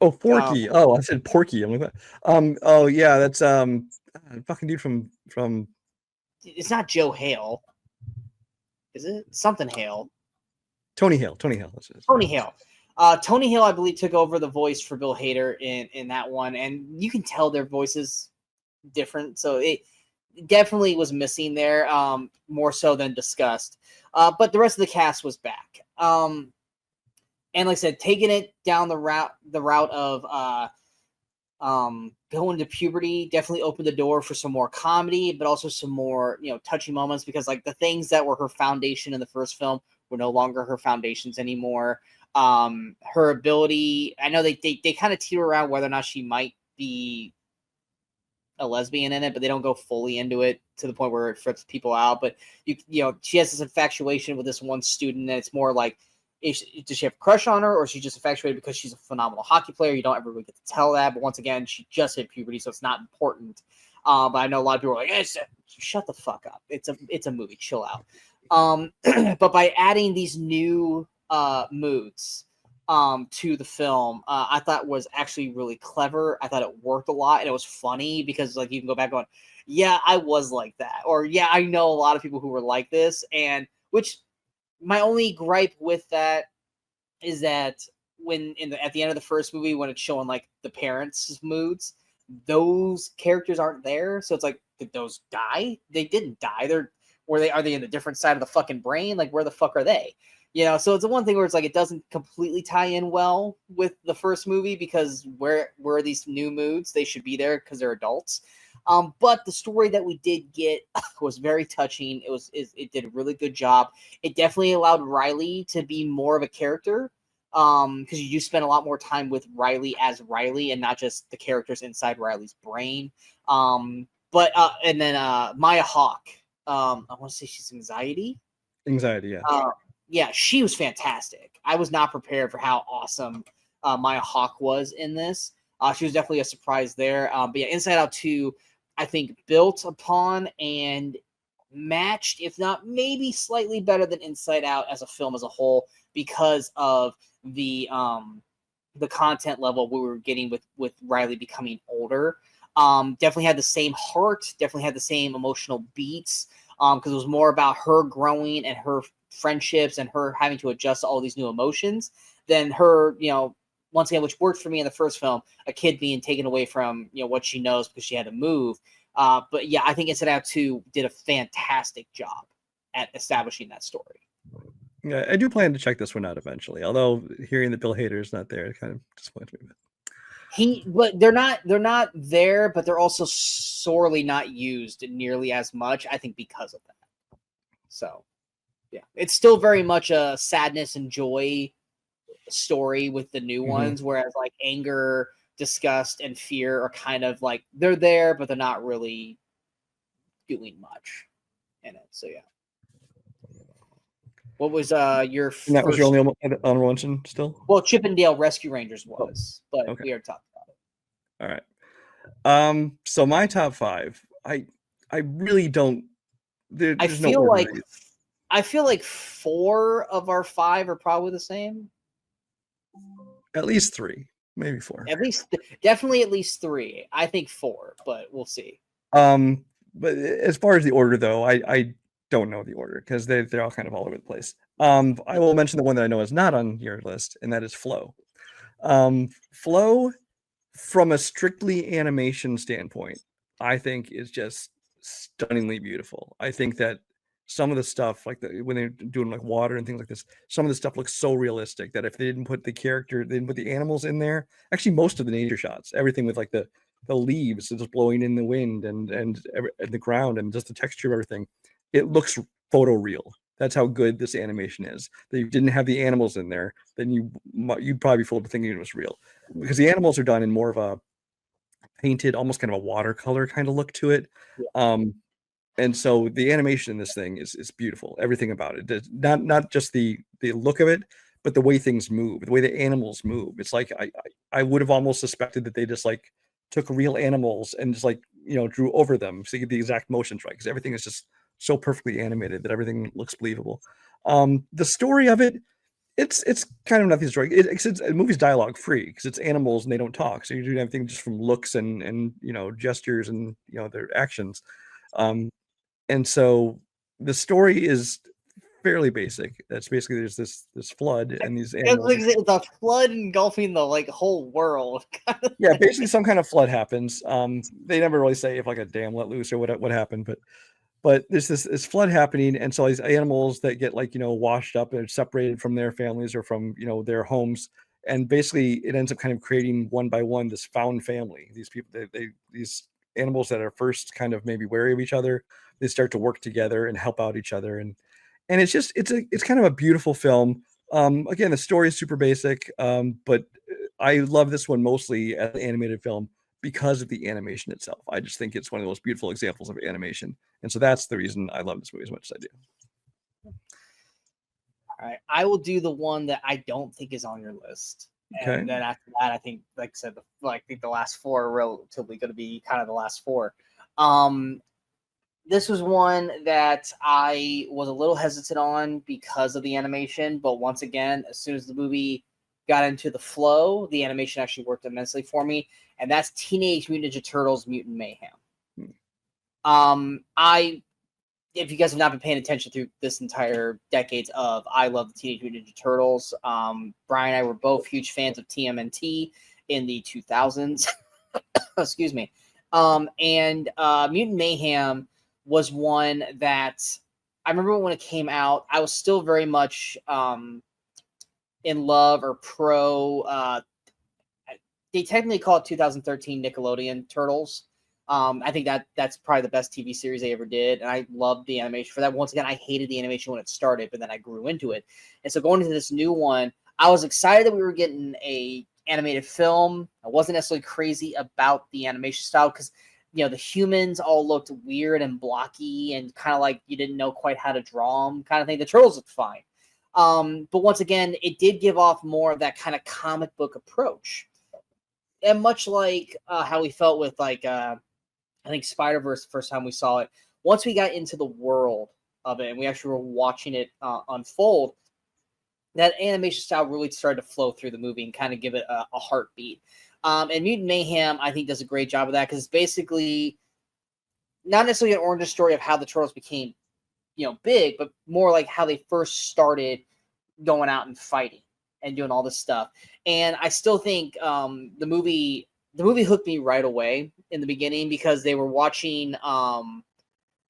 Oh, Forky. I said Porky. I'm like, oh yeah, that's fucking dude from. It's not Joe Hale. Is it? Something Hale. Tony Hale. Tony Hale. Tony Hale. Tony Hale, I believe, took over the voice for Bill Hader in that one, and you can tell their voices different. So it definitely was missing there, more so than discussed. But the rest of the cast was back. And like I said, taking it down the route of going to puberty definitely opened the door for some more comedy, but also some more, touchy moments, because like the things that were her foundation in the first film were no longer her foundations anymore. Her ability, I know they kind of teeter around whether or not she might be a lesbian in it, but they don't go fully into it to the point where it freaks people out. But she has this infatuation with this one student, and it's more like, does she have a crush on her, or is she just infatuated because she's a phenomenal hockey player? You don't ever really get to tell that. But once again, she just hit puberty, so it's not important. But I know a lot of people are like, hey, shut the fuck up. It's a movie. Chill out. But by adding these new moods to the film, I thought was actually really clever. I thought it worked a lot, and it was funny because like you can go back going, yeah, I was like that, or yeah, I know a lot of people who were like this, and which my only gripe with that is that when at the end of the first movie, when it's showing like the parents' moods, those characters aren't there. So it's like, did those die? They didn't die. Are they in a different side of the fucking brain? Like, where the fuck are they? So it's the one thing where it's like it doesn't completely tie in well with the first movie, because where are these new moods? They should be there because they're adults. But the story that we did get was very touching. It did a really good job. It definitely allowed Riley to be more of a character, because you do spend a lot more time with Riley as Riley and not just the characters inside Riley's brain. And then Maya Hawke. I want to say she's Anxiety. Yeah. Yeah, she was fantastic. I was not prepared for how awesome Maya Hawke was in this. She was definitely a surprise there. But yeah, Inside Out 2, I think, built upon and matched, if not maybe slightly better than Inside Out as a film as a whole, because of the content level we were getting with Riley becoming older. Definitely had the same heart, definitely had the same emotional beats, because it was more about her growing and her friendships and her having to adjust to all these new emotions than her, once again, which worked for me in the first film, a kid being taken away from, what she knows because she had to move. But yeah, I think Inside Out 2 did a fantastic job at establishing that story. Yeah, I do plan to check this one out eventually. Although hearing that Bill Hader is not there, it kind of disappoints me. But they're not there, but they're also sorely not used nearly as much, I think, because of that. So yeah, it's still very much a sadness and joy story with the new ones, whereas like anger, disgust, and fear are kind of like they're there, but they're not really doing much in it. So yeah. What was your and that was your only honorable mention still? Well, Chippendale Rescue Rangers was, but okay. we already talked about it. All right. So my top 5, I really don't. I feel like 4 of our 5 are probably the same. At least 3, maybe 4. Definitely at least 3. I think 4, but we'll see. But as far as the order, though, I don't know the order because they're all kind of all over the place. I will mention the one that I know is not on your list, and that is Flow. Flow from a strictly animation standpoint, I think is just stunningly beautiful. I think that some of the stuff, like when they're doing like water and things like this, some of the stuff looks so realistic that if they didn't put they didn't put the animals in there, actually most of the nature shots, everything with like the leaves just blowing in the wind and the ground and just the texture of everything, it looks photoreal. That's how good this animation is. That you didn't have the animals in there, then you'd probably be fooled to thinking it was real, because the animals are done in more of a painted, almost kind of a watercolor kind of look to it. And so the animation in this thing is beautiful. Everything about it, not just the look of it, but the way things move, the way the animals move. It's like I would have almost suspected that they just like took real animals and just like drew over them so you get the exact motions right, because everything is just so perfectly animated that everything looks believable. The story of it, it's kind of nothing story. It's the movie's dialogue free because it's animals and they don't talk, so you're doing everything just from looks and gestures and their actions. And so the story is fairly basic. That's basically there's this flood and these animals. It's a flood engulfing the like whole world. Yeah, basically some kind of flood happens. They never really say if like a dam let loose or what happened, but there's this flood happening, and so these animals that get like washed up and separated from their families or from their homes, and basically it ends up kind of creating one by one this found family. These people, these animals that are first kind of maybe wary of each other, they start to work together and help out each other, and it's kind of a beautiful film. Again, the story is super basic, but I love this one mostly as an animated film because of the animation itself. I just think it's one of the most beautiful examples of animation. And so that's the reason I love this movie as much as I do. All right. I will do the one that I don't think is on your list. Okay. And then after that, I think, like I said, I think the last four are relatively going to be kind of the last four. This was one that I was a little hesitant on because of the animation. But once again, as soon as the movie got into the flow, the animation actually worked immensely for me. And that's Teenage Mutant Ninja Turtles Mutant Mayhem. If you guys have not been paying attention through this entire decades of, I love the Teenage Mutant Ninja Turtles. Brian and I were both huge fans of TMNT in the 2000s. Excuse me. And Mutant Mayhem was one that I remember when it came out, I was still very much in love or pro. They technically call it 2013 Nickelodeon Turtles. I think that's probably the best TV series they ever did, and I loved the animation for that. Once again, I hated the animation when it started, but then I grew into it. And so going into this new one, I was excited that we were getting a animated film. I wasn't necessarily crazy about the animation style because the humans all looked weird and blocky and kind of like you didn't know quite how to draw them, kind of thing. The turtles looked fine, but once again, it did give off more of that kind of comic book approach. And much like how we felt with I think Spider-Verse, the first time we saw it, once we got into the world of it and we actually were watching it unfold, that animation style really started to flow through the movie and kind of give it a heartbeat. And Mutant Mayhem, I think, does a great job of that because it's basically not necessarily an origin story of how the Turtles became, big, but more like how they first started going out and fighting and doing all this stuff. And I still think the movie hooked me right away in the beginning because they were watching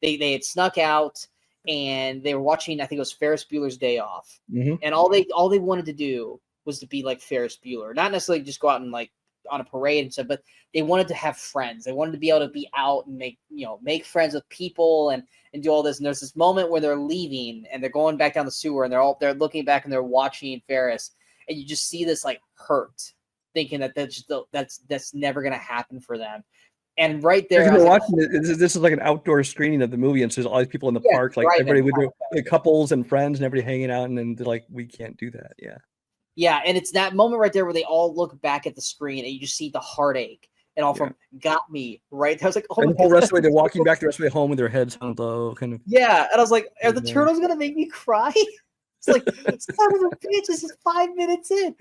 they had snuck out and they were watching, I think it was Ferris Bueller's Day Off. Mm-hmm. And all they wanted to do was to be like Ferris Bueller, not necessarily just go out and like on a parade and stuff, but they wanted to have friends. They wanted to be able to be out and make friends with people and do all this. And there's this moment where they're leaving and they're going back down the sewer and they're looking back and they're watching Ferris, and you just see this like hurt, thinking that that's never gonna happen for them. And right there, they're watching this is like an outdoor screening of the movie, and so there's all these people in the park, like everybody with their couples and friends and everybody hanging out, and then they're like, we can't do that. Yeah, and it's that moment right there where they all look back at the screen and you just see the heartache and all from got me right there. I was like, oh my God. The rest of the way they're walking back the rest of the way home with their heads hung low, kind of. Yeah, and I was like, are the turtles gonna make me cry? It's like, son of a bitch, this is 5 minutes in.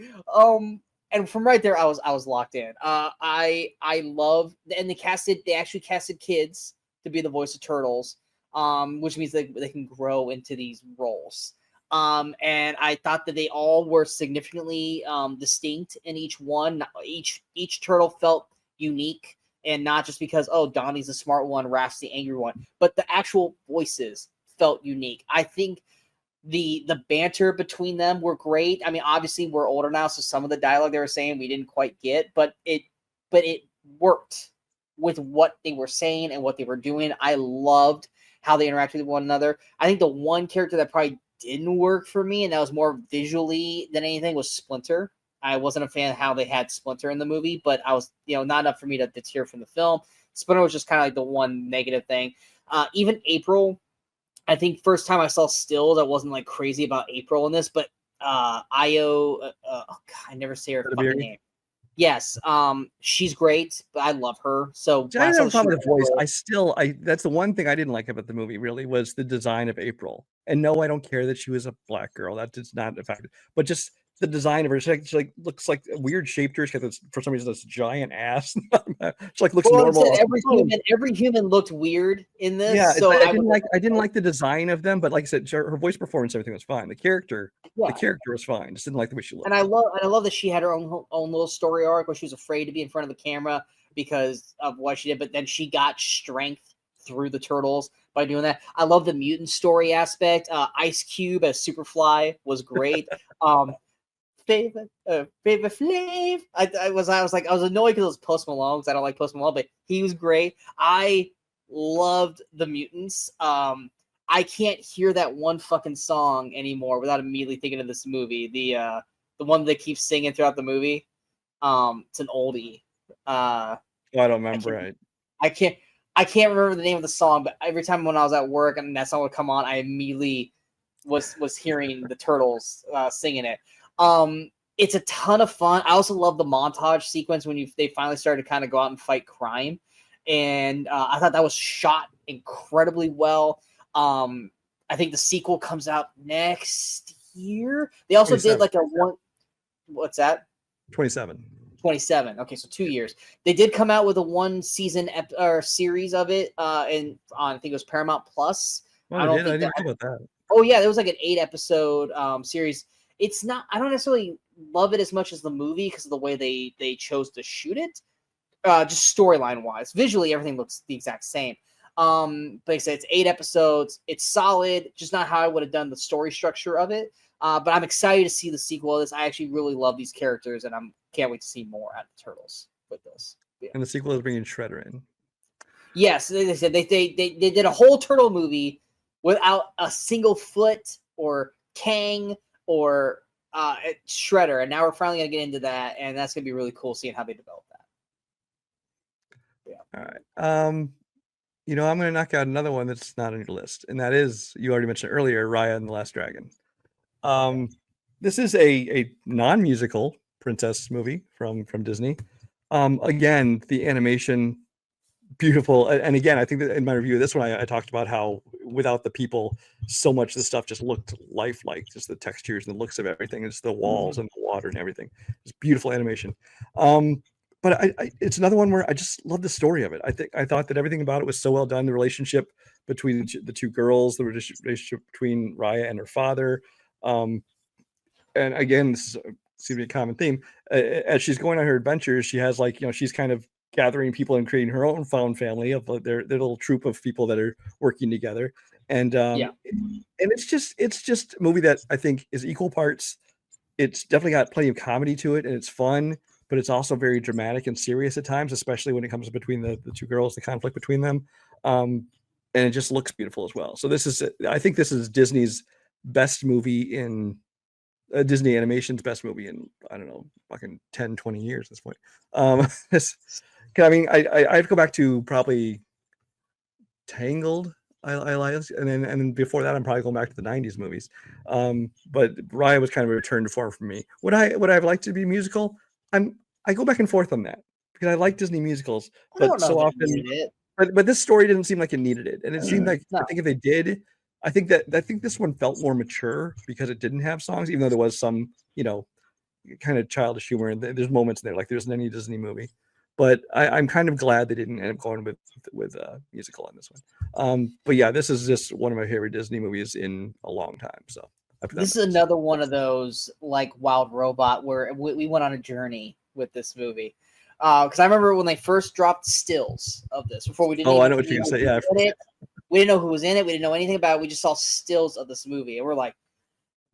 And from right there, I was locked in. I love, and they actually casted kids to be the voice of turtles, which means they can grow into these roles. And I thought that they all were significantly distinct in each one. Each turtle felt unique, and not just because, oh, Donnie's the smart one, Raph's the angry one, but the actual voices felt unique. I think the banter between them were great. I mean, obviously we're older now, so some of the dialogue they were saying we didn't quite get, but it worked with what they were saying and what they were doing. I loved how they interacted with one another. I think the one character that probably didn't work for me, and that was more visually than anything, was Splinter. I wasn't a fan of how they had Splinter in the movie, but I was, not enough for me to tear from the film. Splinter was just kind of like the one negative thing. Even April, I think first time I saw stills, I wasn't like crazy about April in this, but Io, oh God, I never say her fucking name. Yes, she's great, but I love her. So I didn't have a problem with the voice. That's the one thing I didn't like about the movie. Really, was the design of April. And no, I don't care that she was a black girl. That does not affect it. But just the design of her, she like looks like a weird shaped her. She got this, for some reason, this giant ass. She like looks normal. Every human looked weird in this. Yeah, so I didn't like the design of them, but like I said, her voice performance, everything was fine. The character was fine. Just didn't like the way she looked. And I love that she had her own little story arc where she was afraid to be in front of the camera because of what she did, but then she got strength through the turtles by doing that. I love the mutant story aspect. Ice Cube as Superfly was great. Favorite Flav. I was annoyed because it was Post Malone, because I don't like Post Malone, but he was great. I loved the mutants. I can't hear that one fucking song anymore without immediately thinking of this movie. The one they keep singing throughout the movie. It's an oldie. I don't remember. I can't remember the name of the song, but every time when I was at work and that song would come on, I immediately was hearing the turtles singing it. It's a ton of fun. I also love the montage sequence when they finally started to kind of go out and fight crime, and I thought that was shot incredibly well. I think the sequel comes out next year. They also did like a one. What's that? 27. 27. Okay, so 2 years. They did come out with a one season or series of it, and on I think it was Paramount Plus. Oh, I didn't know about that. Oh yeah, there was like an 8 episode series. It's not. I don't necessarily love it as much as the movie because of the way they chose to shoot it. Just storyline wise, visually everything looks the exact same. But like I said, it's 8 episodes. It's solid, just not how I would have done the story structure of it. But I'm excited to see the sequel of this. I actually really love these characters, and can't wait to see more out of the Turtles with this. Yeah. And the sequel is bringing Shredder in. Yes, they said they did a whole turtle movie without a single foot or Kang or Shredder, and now we're finally gonna get into that, and that's gonna be really cool seeing how they develop that. Yeah. All right. I'm gonna knock out another one that's not on your list, and that is, you already mentioned earlier, Raya and the Last Dragon. This is a non-musical princess movie from Disney. Again, the animation, beautiful. And again, I think that in my review of this one, I talked about how without the people, so much of the stuff just looked lifelike, just the textures and the looks of everything, it's the walls and the water and everything. It's beautiful animation. But it's another one where I just love the story of it. I thought that everything about it was so well done. The relationship between the two girls, the relationship between Raya and her father. And again, this seems to be a common theme. As she's going on her adventures, she has she's kind of gathering people and creating her own found family of their little troop of people that are working together. And it's just a movie that I think is equal parts. It's definitely got plenty of comedy to it, and it's fun, but it's also very dramatic and serious at times, especially when it comes between the two girls, the conflict between them. And it just looks beautiful as well. So I think this is Disney's best movie in Disney Animation's best movie in, I don't know, fucking 10, 20 years at this point. I mean, I have to go back to probably Tangled. I like, and then before that, I'm probably going back to the 90s movies. But Raya was kind of a return to form for me. Would I have liked to be musical? I go back and forth on that because I like Disney musicals, but so often, but this story didn't seem like it needed it, and it seemed like I think if they did, I think this one felt more mature because it didn't have songs, even though there was some kind of childish humor, and there's moments in there like there's in any Disney movie. But I'm kind of glad they didn't end up going with musical on this one. But yeah, this is just one of my favorite Disney movies in a long time. So This is another one of those like Wild Robot where we went on a journey with this movie. Because I remember when they first dropped stills of this before we didn't. I know what you're gonna say. Yeah, we didn't know who was in it. We didn't know anything about it. We just saw stills of this movie, and we're like,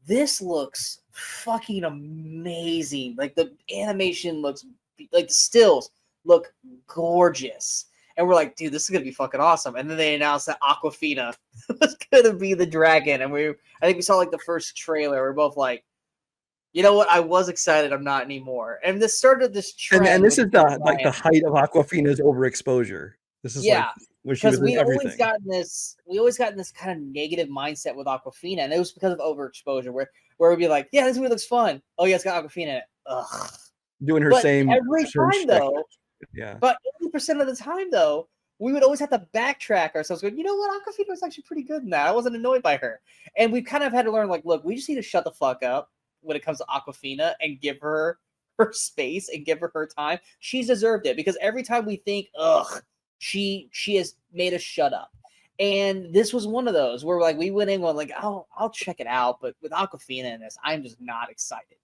"This looks fucking amazing! Like the animation looks, like the stills look gorgeous." And we're like, "Dude, this is gonna be fucking awesome!" And then they announced that Awkwafina was gonna be the dragon, and I think we saw like the first trailer. We're both like, you know what? I was excited. I'm not anymore. And this started this trend. And this is the height of Awkwafina's overexposure. This is like when she was in everything. We always gotten this kind of negative mindset with Awkwafina, and it was because of overexposure, where we'd be like, "Yeah, this movie looks fun. Oh yeah, it's got Awkwafina in it." Ugh. Doing her same every time though. Yeah. But 80% of the time though, we would always have to backtrack ourselves, going, "You know what? Awkwafina was actually pretty good in that. I wasn't annoyed by her." And we kind of had to learn, like, look, we just need to shut the fuck up when it comes to Awkwafina and give her space and give her time. She's deserved it, because every time we think, ugh, she has made us shut up. And this was one of those where like we went in going like, oh, I'll check it out, but with Awkwafina in this, I'm just not excited.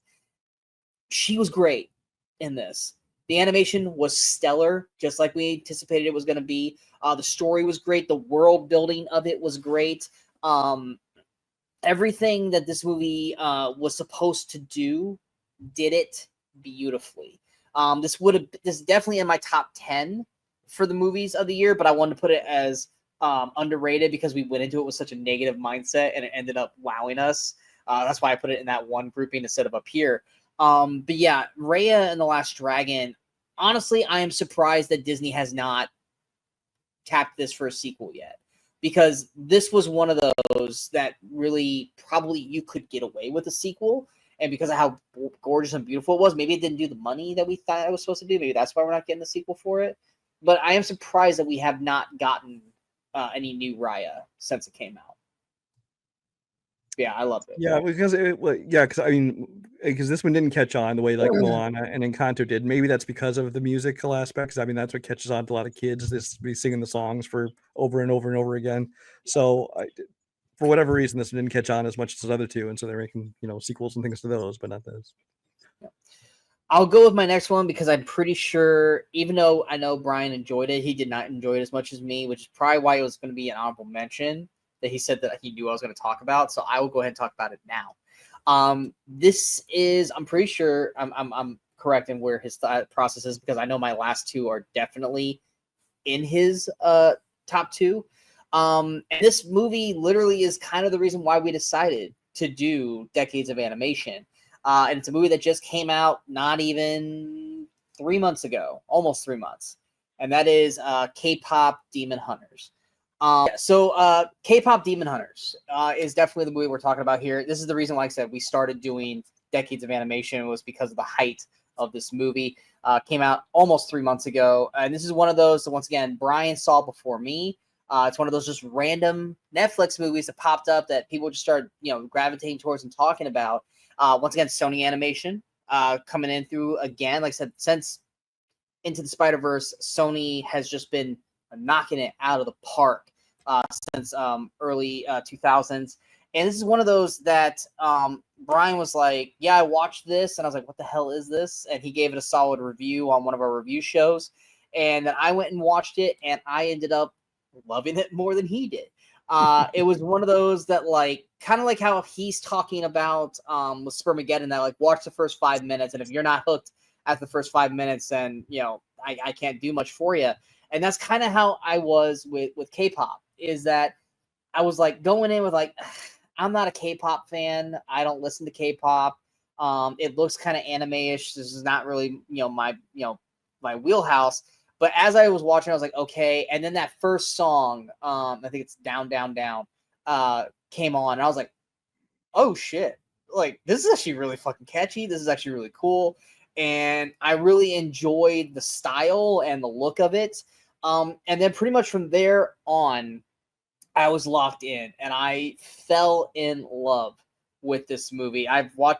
She was great in this. The animation was stellar, just like we anticipated it was going to be. The story was great. The world building of it was great. Everything that this movie was supposed to do did it beautifully. This is definitely in my top 10 for the movies of the year, but I wanted to put it as underrated because we went into it with such a negative mindset and it ended up wowing us. That's why I put it in that one grouping instead of up here. But yeah, Raya and the Last Dragon, honestly, I am surprised that Disney has not tapped this for a sequel yet, because this was one of those that really probably you could get away with a sequel. And because of how gorgeous and beautiful it was, maybe it didn't do the money that we thought it was supposed to do. Maybe that's why we're not getting the sequel for it. But I am surprised that we have not gotten any new Raya since it came out. Yeah, I loved it. Yeah, because this one didn't catch on the way like Moana and Encanto did. Maybe that's because of the musical aspects. I mean, that's what catches on to a lot of kids. This be singing the songs for over and over and over again. So for whatever reason, this didn't catch on as much as the other two, and so they're making sequels and things to those, but not this. Yeah. I'll go with my next one because I'm pretty sure, even though I know Brian enjoyed it, he did not enjoy it as much as me, which is probably why it was going to be an honorable mention that he said that he knew I was going to talk about. So I will go ahead and talk about it now. This is, I'm pretty sure I'm correct in where his thought process is, because I know my last two are definitely in his top two. And this movie literally is kind of the reason why we decided to do Decades of Animation. And it's a movie that just came out not even 3 months ago, almost 3 months. And that is K-Pop Demon Hunters. So K-Pop Demon Hunters is definitely the movie we're talking about here. This is the reason, like I said, we started doing Decades of Animation, was because of the height of this movie. Came out almost 3 months ago. And this is one of those that, once again, Brian saw before me. It's one of those just random Netflix movies that popped up that people just started, gravitating towards and talking about. Once again, Sony Animation coming in through again. Like I said, since Into the Spider-Verse, Sony has just been knocking it out of the park since early 2000s. And this is one of those that Brian was like, yeah, I watched this. And I was like, what the hell is this? And he gave it a solid review on one of our review shows. And then I went and watched it, and I ended up loving it more than he did. It was one of those that, like, kind of like how he's talking about with Spermageddon, that like, watch the first 5 minutes, and if you're not hooked at the first 5 minutes, then I can't do much for you. And that's kind of how I was with K-pop, is that I was like going in with like, I'm not a K-pop fan. I don't listen to K-pop. It looks kind of anime-ish. This is not really my wheelhouse. But as I was watching, I was like, okay. And then that first song, I think it's Down, Down, Down, came on. And I was like, oh, shit. Like, this is actually really fucking catchy. This is actually really cool. And I really enjoyed the style and the look of it. And then pretty much from there on, I was locked in. And I fell in love with this movie.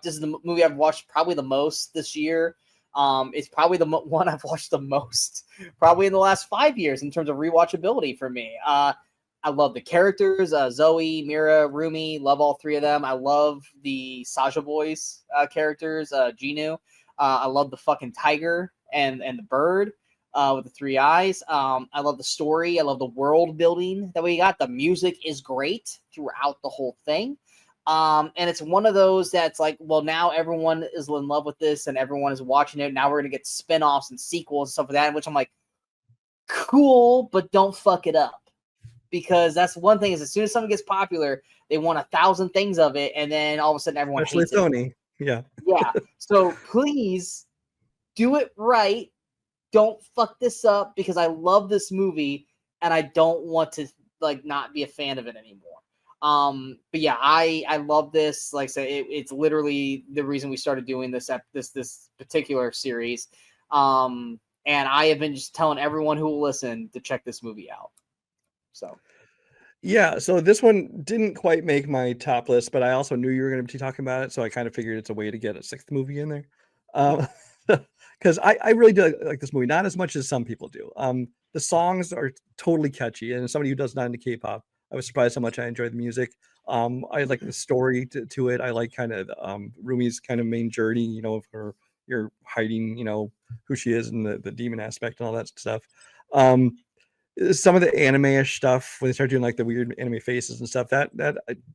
This is the movie I've watched probably the most this year. It's probably the one I've watched the most, probably in the last 5 years in terms of rewatchability for me. I love the characters, Zoe, Mira, Rumi, love all three of them. I love the Saja Boys characters, Ginu. I love the fucking tiger and the bird with the three eyes. I love the story. I love the world building that we got. The music is great throughout the whole thing. And it's one of those that's like, well, now everyone is in love with this and everyone is watching it. Now we're going to get spin-offs and sequels and stuff like that, which I'm like, cool, but don't fuck it up. Because that's one thing is as soon as something gets popular, they want 1,000 things of it, and then all of a sudden everyone hates it. Sony. Yeah. Yeah. So please do it right. Don't fuck this up because I love this movie and I don't want to like not be a fan of it anymore. But yeah, I love this. Like I said, it's literally the reason we started doing this particular series. And I have been just telling everyone who will listen to check this movie out. So yeah, so this one didn't quite make my top list, but I also knew you were going to be talking about it, so I kind of figured it's a way to get a sixth movie in there. Because I really do like this movie, not as much as some people do. The songs are totally catchy, and as somebody who does not into K-pop, I was surprised how much I enjoyed the music. I like the story to it. I like kind of Rumi's kind of main journey, you know, of her you're hiding, you know, who she is and the demon aspect and all that stuff. Some of the anime-ish stuff when they start doing like the weird anime faces and stuff that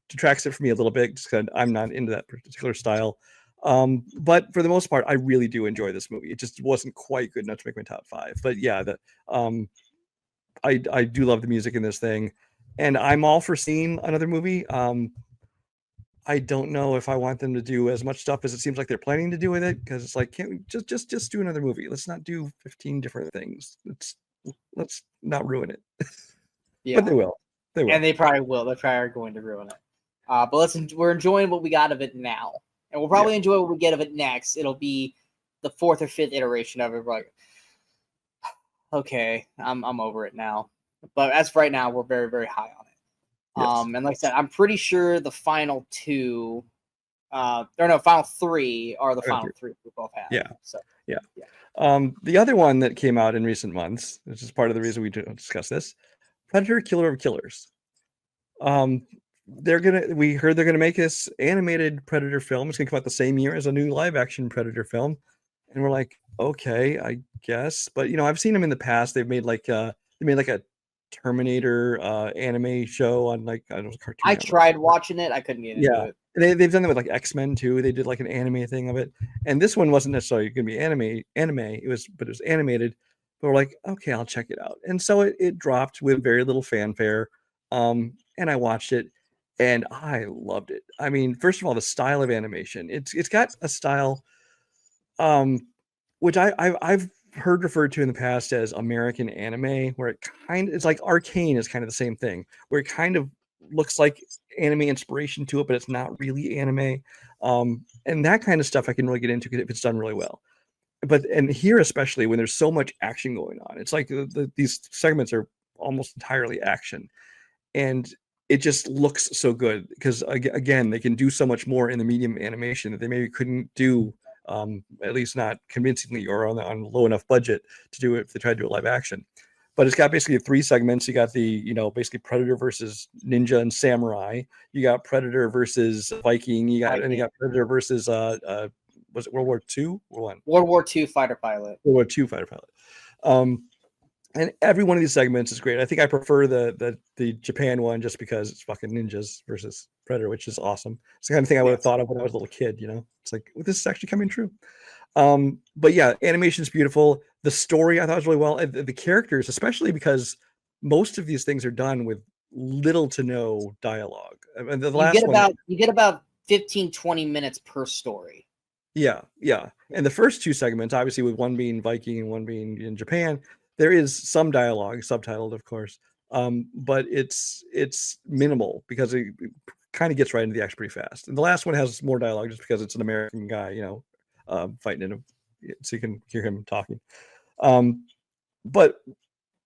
detracts it for me a little bit just because I'm not into that particular style. But for the most part, I really do enjoy this movie. It just wasn't quite good enough to make my top 5. But yeah, I do love the music in this thing, and I'm all for seeing another movie. I don't know if I want them to do as much stuff as it seems like they're planning to do with it, because it's like, can't we just do another movie? Let's not do 15 different things. Let's not ruin it. yeah, but they will. And they probably will. They probably are going to ruin it. But we're enjoying what we got of it now, and we'll probably enjoy what we get of it next. It'll be the 4th or 5th iteration of it. We're like, okay, I'm over it now. But as of right now, we're very, very high on it. Yes. And like I said, I'm pretty sure the final 2, final 3 are the final 3 we both have. Yeah. So yeah. The other one that came out in recent months, which is part of the reason we discuss this, Predator: Killer of Killers. We heard they're gonna make this animated Predator film. It's gonna come out the same year as a new live action Predator film, and we're like, okay, I guess. But you know, I've seen them in the past. They've made like a Terminator anime show on like I don't know, cartoon. I tried watching it. I couldn't get into it. They've done that with like X-Men too. They did like an anime thing of it, and this one wasn't necessarily going to be anime. It was animated. But we're like, okay, I'll check it out. And so it dropped with very little fanfare, and I watched it, and I loved it. I mean, first of all, the style of animation. It's got a style, which I've heard referred to in the past as American anime, where it's like Arcane is kind of the same thing, where it kind of looks like anime inspiration to it, but it's not really anime. And that kind of stuff I can really get into if it's done really well. And here, especially when there's so much action going on, it's like these segments are almost entirely action, and it just looks so good because again, they can do so much more in the medium animation that they maybe couldn't do, at least not convincingly or on low enough budget to do it if they tried to do a live action. But it's got basically 3 segments. You got basically Predator versus Ninja and Samurai. You got Predator versus Viking. You got Predator versus was it World War II or one? World War II fighter pilot. World War II fighter pilot. And every one of these segments is great. I think I prefer the Japan one just because it's fucking ninjas versus Predator, which is awesome. It's the kind of thing I would have thought of when I was a little kid. It's like, well, this is actually coming true. But yeah, animation is beautiful. The story I thought was really well. The characters, especially because most of these things are done with little to no dialogue. And you get about 15-20 minutes per story. Yeah. And the first 2 segments, obviously, with one being Viking and one being in Japan, there is some dialogue, subtitled, of course, but it's minimal because it kind of gets right into the action pretty fast. And the last one has more dialogue just because it's an American guy, fighting in him, so you can hear him talking. But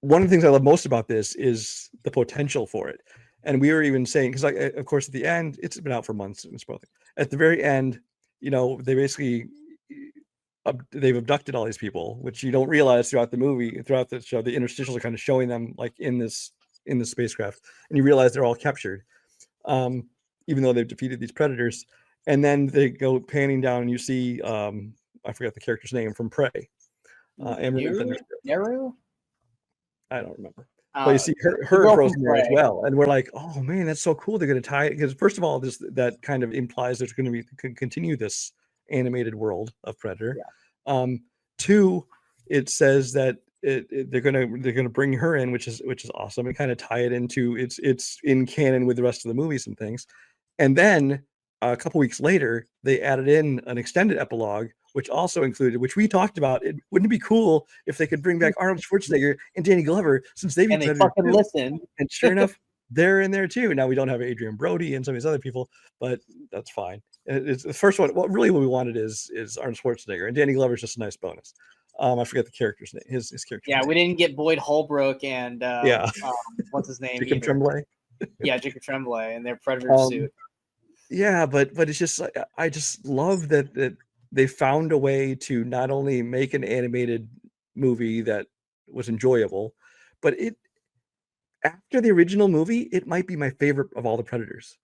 one of the things I love most about this is the potential for it. And we were even saying, because of course, at the end, it's been out for months. At the very end, they basically they've abducted all these people, which you don't realize throughout the movie, throughout the show. The interstitials are kind of showing them like in this in the spacecraft, and you realize they're all captured, even though they've defeated these predators. And then they go panning down, and you see I forgot the character's name from Prey. Neru? I don't remember. But you see her frozen there as well, and we're like, oh man, that's so cool. They're going to tie it, because first of all, that kind of implies there's going to continue this animated world of Predator. Yeah. Two, it says that they're gonna bring her in, which is awesome, and kind of tie it into it's in canon with the rest of the movies and things. And then a couple weeks later, they added in an extended epilogue, which also included, which we talked about. Wouldn't it be cool if they could bring back Arnold Schwarzenegger and Danny Glover, since they've and they fucking listen. And sure enough, they're in there too. Now we don't have Adrian Brody and some of these other people, but that's fine. It's the first one. What we wanted is Arnold Schwarzenegger, and Danny Glover's just a nice bonus. I forget the character's name. His character. Yeah, we didn't get Boyd Holbrook and what's his name? Jacob Tremblay. Yeah, Jacob Tremblay in their Predator suit. Yeah, but it's just like, I just love that they found a way to not only make an animated movie that was enjoyable, but after the original movie, it might be my favorite of all the Predators.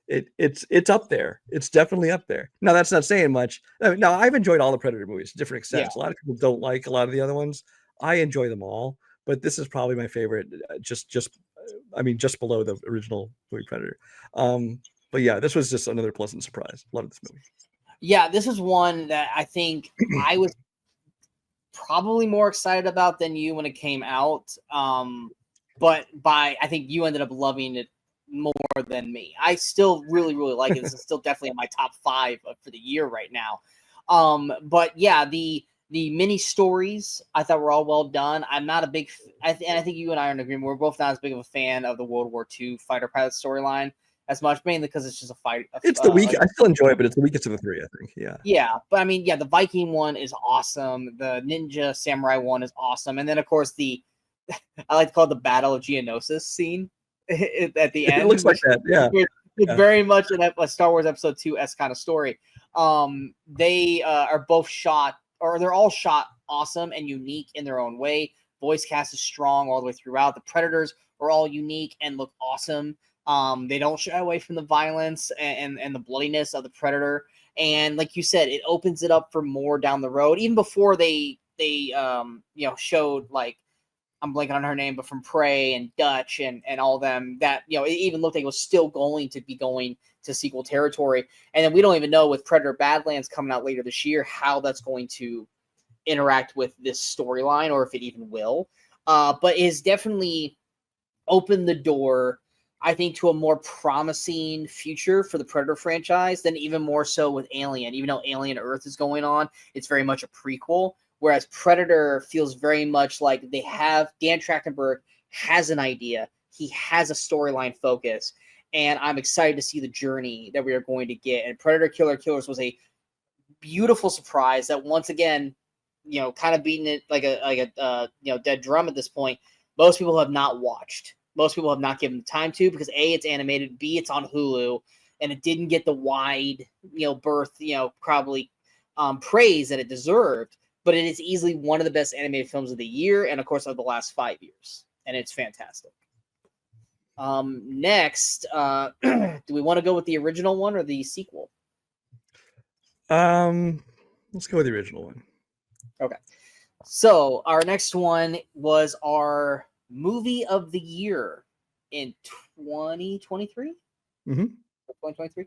It's up there. It's definitely up there. Now, that's not saying much. Now, I've enjoyed all the Predator movies to different extents. Yeah. A lot of people don't like a lot of the other ones. I enjoy them all, but this is probably my favorite. Just below the original movie Predator. But yeah, this was just another pleasant surprise. Love this movie. Yeah, this is one that I think I was probably more excited about than you when it came out. But I think you ended up loving it more than me. I still really, really like it. This is still definitely in my top 5 for the year right now. But yeah, the mini stories I thought were all well done. I'm not a big, I think you and I are in agreement. We're both not as big of a fan of the World War II fighter pilot storyline as much, mainly because it's just a fight. It's the weak. I still enjoy it, but it's the weakest of the 3, I think. Yeah. Yeah, but I mean, yeah, the Viking one is awesome. The Ninja Samurai one is awesome, and then of course I like to call it the Battle of Geonosis scene at the end. It looks like that. Yeah. It's very much a Star Wars Episode 2-esque kind of story. They are both shot, or they're all shot awesome and unique in their own way. Voice cast is strong all the way throughout. The Predators are all unique and look awesome. They don't shy away from the violence and the bloodiness of the Predator. And like you said, it opens it up for more down the road. Even before they showed, like, I'm blanking on her name, but from Prey and Dutch and all them, that, it even looked like it was still going to be going to sequel territory. And then we don't even know, with Predator Badlands coming out later this year, how that's going to interact with this storyline, or if it even will. But it has definitely opened the door, I think, to a more promising future for the Predator franchise than even more so with Alien. Even though Alien Earth is going on, it's very much a prequel. Whereas Predator feels very much like they have, Dan Trachtenberg has an idea. He has a storyline focus. And I'm excited to see the journey that we are going to get. And Predator Killer Killers was a beautiful surprise that, once again, kind of beating it like a dead drum at this point. Most people have not watched. Most people have not given the time to, because A, it's animated, B, it's on Hulu, and it didn't get the wide, berth, probably praise that it deserved. But it is easily one of the best animated films of the year, and of course of the last 5 years, and it's fantastic. Next, do we want to go with the original one or the sequel? Let's go with the original one. Okay. So our next one was our movie of the year in 2023. Mm-hmm. 2023.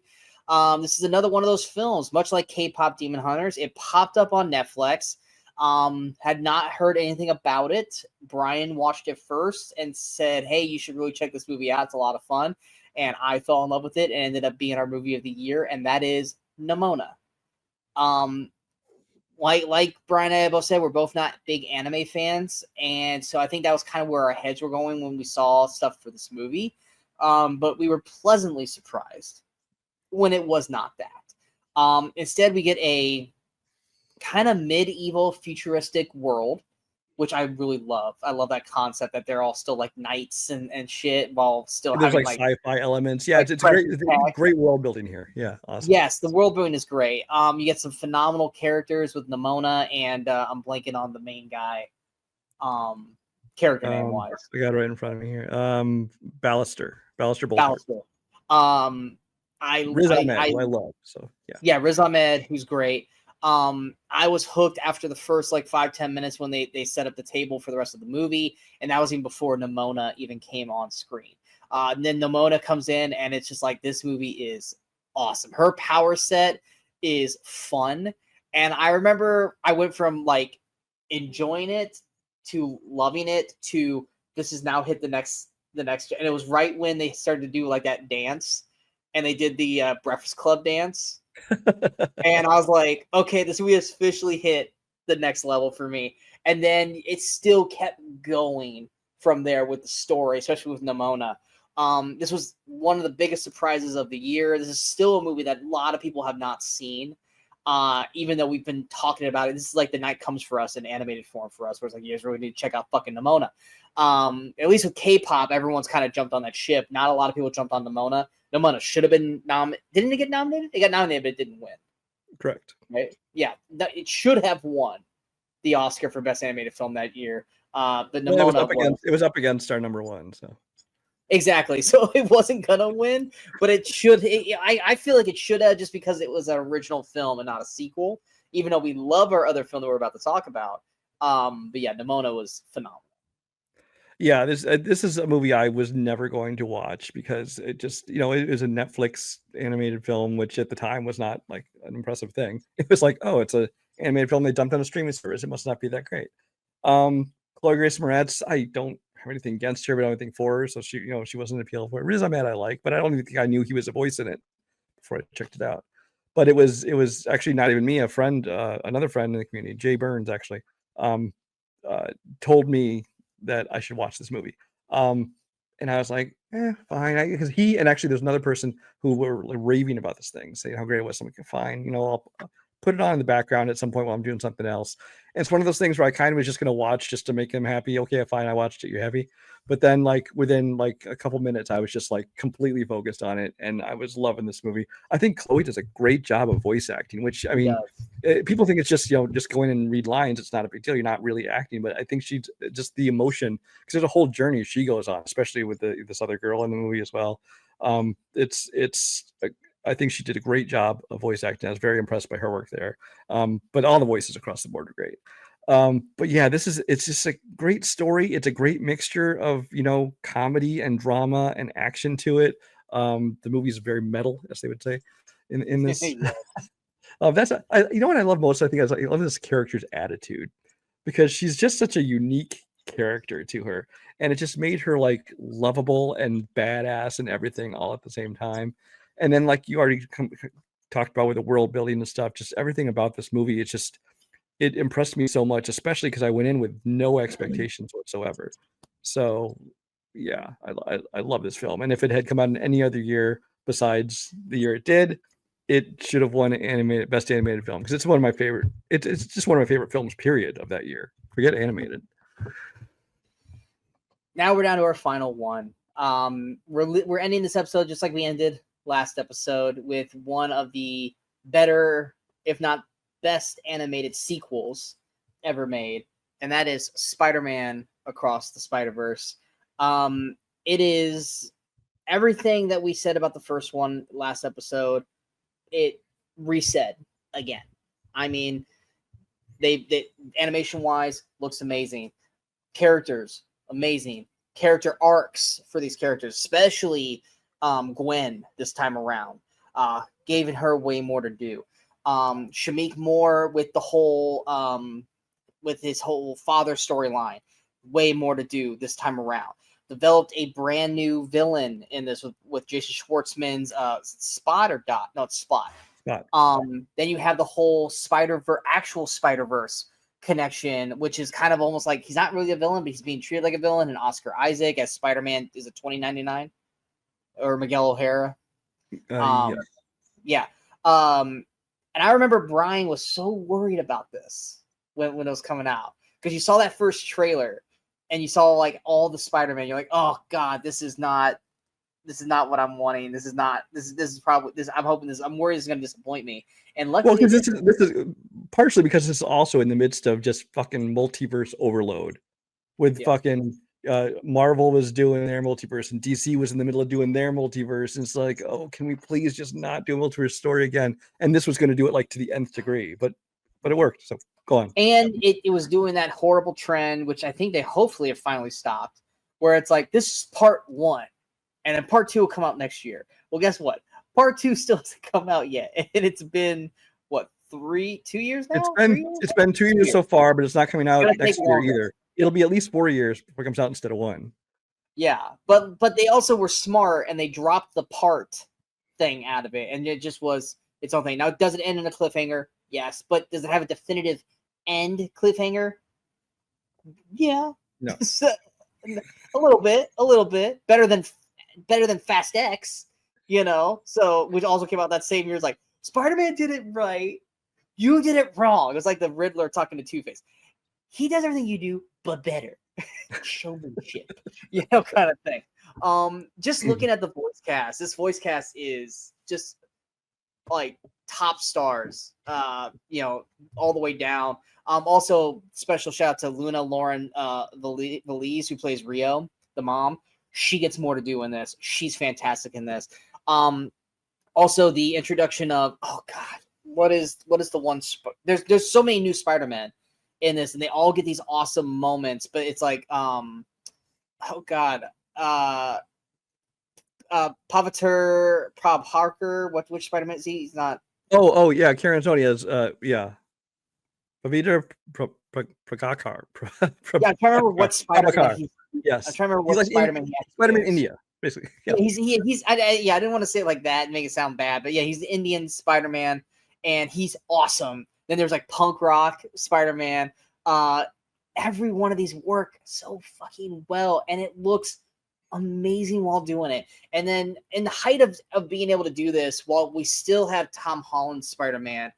This is another one of those films, much like K-pop Demon Hunters. It popped up on Netflix. Had not heard anything about it. Brian watched it first and said, hey, you should really check this movie out. It's a lot of fun. And I fell in love with it and ended up being our movie of the year. And that is Nimona. Like Brian and I both said, we're both not big anime fans. And so I think that was kind of where our heads were going when we saw stuff for this movie. But we were pleasantly surprised when it was not that. Instead, we get a kind of medieval futuristic world, which I really love. I love that concept that they're all still like knights and shit, while still there's having like sci-fi elements. Yeah, it's great world building here. Yeah, awesome. Yes, the world building is great. You get some phenomenal characters with Nimona and I'm blanking on the main guy. character name wise. I got it right in front of me here. Ballister Bolter. Ballister. Riz Ahmed, who I love. So yeah, Riz Ahmed, who's great. I was hooked after the first like 5-10 minutes when they set up the table for the rest of the movie, and that was even before Nimona even came on screen. And then Nimona comes in, and it's just like, this movie is awesome. Her power set is fun, and I remember I went from like enjoying it to loving it to this has now hit the next, and it was right when they started to do like that dance, and they did the Breakfast Club dance. And I was like, okay, this movie has officially hit the next level for me. And then it still kept going from there with the story, especially with Nimona. This was one of the biggest surprises of the year. This is still a movie that a lot of people have not seen, even though we've been talking about it. This is like the night comes for us in animated form for us, where it's like, you guys really need to check out fucking Nimona. At least with K-pop, everyone's kind of jumped on that ship. Not a lot of people jumped on Nimona. Nimona should have been nominated. Didn't it get nominated? It got nominated, but it didn't win. Correct. Right? Yeah, it should have won the Oscar for Best Animated Film that year. But Nimona it was up against our number one. So exactly. So it wasn't gonna win, but it should. I feel like it should have, just because it was an original film and not a sequel. Even though we love our other film that we're about to talk about. But yeah, Nimona was phenomenal. Yeah, this is a movie I was never going to watch because it just, it was a Netflix animated film, which at the time was not like an impressive thing. It was like, oh, it's an animated film they dumped on a streaming service. It must not be that great. Chloe Grace Moretz, I don't have anything against her, but I don't think for her. So she wasn't an appeal for it. Riz Ahmed I like, but I don't even think I knew he was a voice in it before I checked it out. But it was actually not even me. A friend, another friend in the community, Jay Burns, actually, told me that I should watch this movie. And I was like, fine. Because he, and actually there's another person who were raving about this thing, saying how great it was. So I'm like, fine, I'll put it on in the background at some point while I'm doing something else. And it's one of those things where I kind of was just going to watch just to make him happy. Okay, fine, I watched it. You're happy. But then like within like a couple minutes, I was just like completely focused on it. And I was loving this movie. I think Chloe does a great job of voice acting, which, I mean, people think it's just, just go in and read lines. It's not a big deal. You're not really acting, but I think she's just the emotion, because there's a whole journey she goes on, especially with this other girl in the movie as well. I think she did a great job of voice acting. I was very impressed by her work there. But all the voices across the board are great. But yeah, it's just a great story. It's a great mixture of, comedy and drama and action to it. The movie is very metal, as they would say in this. What I love most, I love this character's attitude, because she's just such a unique character to her. And it just made her like lovable and badass and everything all at the same time. And then like you already talked about with the world building and stuff, just everything about this movie, it impressed me so much, especially because I went in with no expectations whatsoever. So yeah, I love this film. And if it had come out in any other year besides the year it did, it should have won best animated film, because it's one of my favorite. It's just one of my favorite films, period, of that year. Forget animated. Now we're down to our final one. We're ending this episode just like we ended last episode, with one of the better, if not best, animated sequels ever made, and that is Spider-Man Across the Spider-Verse. It is everything that we said about the first one last episode. It reset again. I mean, they animation wise looks amazing, characters amazing, character arcs for these characters, especially Gwen this time around, giving her way more to do. Shamik Moore with the whole with his whole father storyline, way more to do this time around. Developed a brand new villain in this with Jason Schwartzman's Spot or Dot? No, it's Spot. Then you have the whole actual Spider-Verse connection, which is kind of almost like he's not really a villain, but he's being treated like a villain. And Oscar Isaac as Spider-Man, is it 2099 or Miguel O'Hara? Yeah. And I remember Brian was so worried about this when it was coming out, because you saw that first trailer and you saw like all the Spider-Man. You're like, oh God, this is not what I'm wanting. This is probably this. I'm hoping this. I'm worried this is going to disappoint me. And luckily, because this is partially because this is also in the midst of just fucking multiverse overload. with fucking Marvel was doing their multiverse and DC was in the middle of doing their multiverse. And it's like, oh, can we please just not do a multiverse story again? And this was going to do it like to the nth degree, but it worked. So go on. And it was doing that horrible trend, which I think they hopefully have finally stopped, where it's like, this is part 1, and then part 2 will come out next year. Well, guess what? Part 2 still hasn't come out yet, and it's been what, 2 years now? It's been 2 years so far, but it's not coming out next year either. It'll be at least 4 years before it comes out instead of 1. Yeah, but they also were smart, and they dropped the part thing out of it, and it just was its own thing. Now, does it end in a cliffhanger? Yes, but does it have a definitive end cliffhanger? Yeah, no. a little bit better than Fast X, you know. So, which also came out that same year. It's like, Spider-Man did it right, you did it wrong. It was like the Riddler talking to Two-Face. He does everything you do, but better. Showmanship, you know, kind of thing. Just looking at the voice cast, this voice cast is just like top stars, you know, all the way down. Also, special shout out to Luna Lauren Valise, who plays Rio, the mom. She gets more to do in this. She's fantastic in this. Also, the introduction of, oh god, what is the one? There's so many new Spider-Man in this, and they all get these awesome moments. But it's like, oh god, Pavater Prabharkar. Which Spider-Man is he? He's not. Oh yeah, Karen Antonia's yeah. Pavitra Pragakar. Yeah, I'm trying to remember what Spider-Man he's. Yes. I'm trying to remember what Spider-Man he Spider-Man India, basically. Yeah. He's I didn't want to say it like that and make it sound bad, but yeah, he's the Indian Spider-Man, and he's awesome. Then there's like punk rock Spider-Man. Every one of these work so fucking well, and it looks amazing while doing it. And then in the height of being able to do this, while we still have Tom Holland's Spider-Man,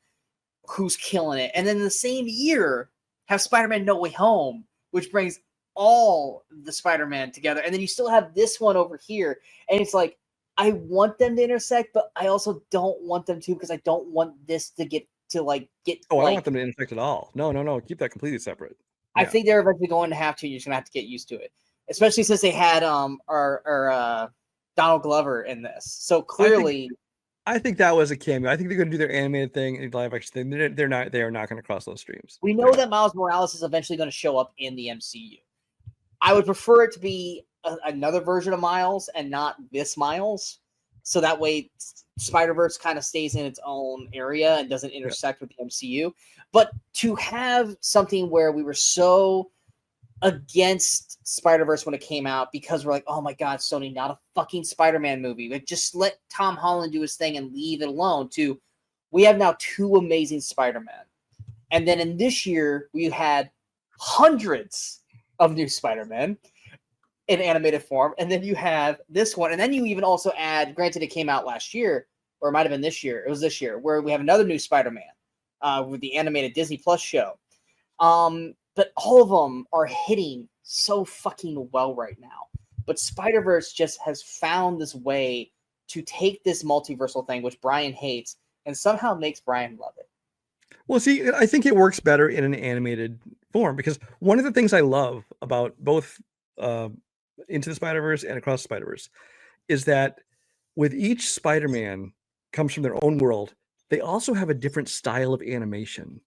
who's killing it. And then in the same year, have Spider-Man No Way Home, which brings all the Spider-Man together. And then you still have this one over here. And it's like, I want them to intersect, but I also don't want them to, because I don't want this to get. Oh, I don't want them to intersect at all. No. Keep that completely separate. Yeah. I think they're eventually going to have to. You're just going to have to get used to it. Especially since they had our Donald Glover in this. So clearly... I think that was a cameo. I think they're going to do their animated thing and live action thing. They are not going to cross those streams. We know that Miles Morales is eventually going to show up in the MCU. I would prefer it to be another version of Miles and not this Miles. So that way Spider-Verse kind of stays in its own area and doesn't intersect with the MCU. But to have something where we were so against Spider-Verse when it came out because we're like, oh my god, Sony, not a fucking Spider-Man movie. Like, just let Tom Holland do his thing and leave it alone. To, we have now 2 amazing Spider-Man. And then in this year, we had hundreds of new Spider-Man in animated form. And then you have this one. And then you even also add, granted it came out last year, or it might have been this year. It was this year, where we have another new Spider-Man with the animated Disney Plus show. But all of them are hitting so fucking well right now. But Spider-Verse just has found this way to take this multiversal thing, which Brian hates, and somehow makes Brian love it. Well, see, I think it works better in an animated form, because one of the things I love about both Into the Spider-Verse and Across the Spider-Verse is that with each Spider-Man comes from their own world, they also have a different style of animation.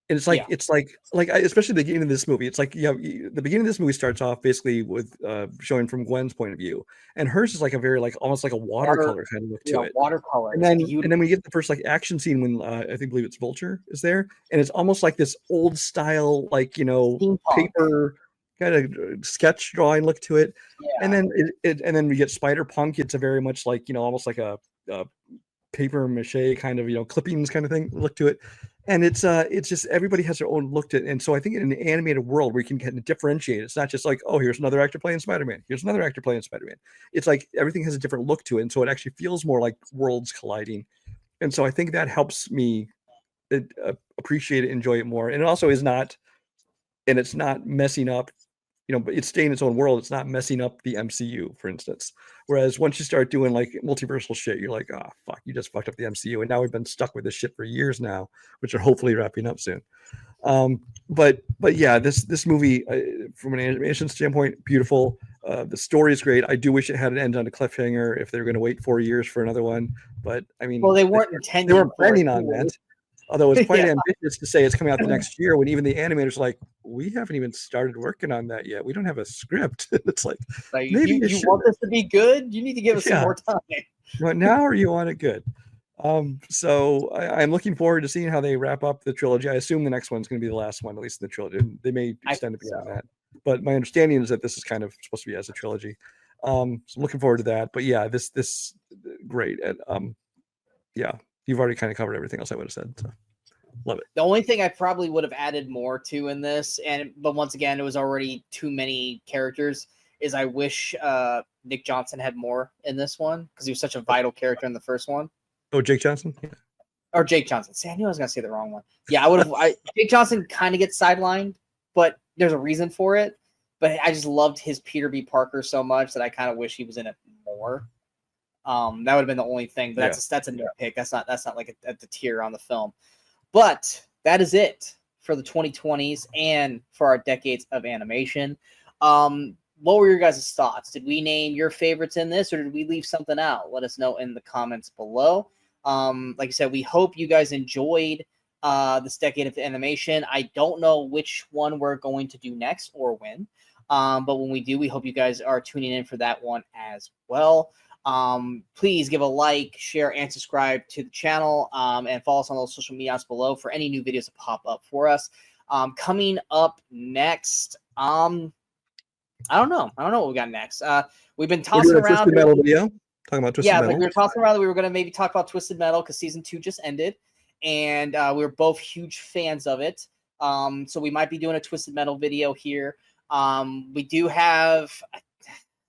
And it's like, especially the beginning of this movie, it's like, the beginning of this movie starts off basically with showing from Gwen's point of view, and hers is like a very, like, almost like a watercolor kind of look to it. Watercolor. And then we get the first like action scene when I believe it's Vulture is there, and it's almost like this old style, like, paper kind of sketch drawing look to it. Yeah. And then we get Spider-Punk. It's a very much like, almost like a paper mache kind of, clippings kind of thing look to it. And it's just, everybody has their own look to it. And so I think in an animated world where you can kind of differentiate, it's not just like, oh, here's another actor playing Spider-Man. Here's another actor playing Spider-Man. It's like everything has a different look to it. And so it actually feels more like worlds colliding. And so I think that helps me appreciate it, enjoy it more. And it also is not, and it's not messing up, but it's staying in its own world. It's not messing up the MCU, for instance. Whereas once you start doing like multiversal shit, you're like, oh, fuck, you just fucked up the MCU. And now we've been stuck with this shit for years now, which are hopefully wrapping up soon. But yeah, this movie from an animation standpoint, beautiful. The story is great. I do wish it had an end on a cliffhanger if they were going to wait 4 years for another one. But I mean, well, they weren't intending. They weren't planning on that. Although it's quite Yeah. ambitious to say it's coming out the next year, when even the animators are like, we haven't even started working on that yet. We don't have a script. It's like maybe you want this to be good? You need to give us some more time. Right now, or you want it good? So I'm looking forward to seeing how they wrap up the trilogy. I assume the next one's going to be the last one, at least in the trilogy. They may extend it beyond that, but my understanding is that this is kind of supposed to be as a trilogy. So I'm looking forward to that. But yeah, this great. And yeah, you've already kind of covered everything else I would have said. So love it. The only thing I probably would have added more to in this, but once again, it was already too many characters, is I wish Nick Johnson had more in this one, because he was such a vital character in the first one. Oh, Jake Johnson? Yeah. Or Jake Johnson. See, I knew I was going to say the wrong one. Yeah, I would have. Jake Johnson kind of gets sidelined, but there's a reason for it. But I just loved his Peter B. Parker so much that I kind of wish he was in it more. That would have been the only thing. But that's a nitpick. That's not like at the tier on the film. But that is it for the 2020s and for our decades of animation. What were your guys' thoughts? Did we name your favorites in this, or did we leave something out? Let us know in the comments below. Like I said, we hope you guys enjoyed this decade of animation. I don't know which one we're going to do next or when, but when we do, we hope you guys are tuning in for that one as well. Please give a like, share, and subscribe to the channel, and follow us on those social medias below for any new videos that pop up for us. Coming up next, I don't know what we got next. We've been tossing around Twisted Metal video. Talking about Twisted Metal. Like we were tossing around that we were going to maybe talk about Twisted Metal because season 2 just ended, and we were both huge fans of it. So we might be doing a Twisted Metal video here. We do have,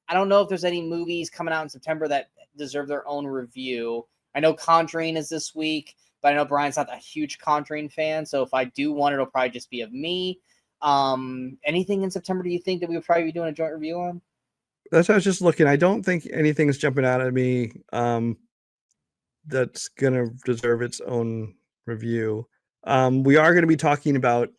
I don't know if there's any movies coming out in September that deserve their own review. I know Conjuring is this week, but I know Brian's not a huge Conjuring fan. So if I do one, it'll probably just be of me. Anything in September do you think that we would probably be doing a joint review on? That's what I was just looking. I don't think anything's jumping out at me that's gonna deserve its own review. We are going to be talking about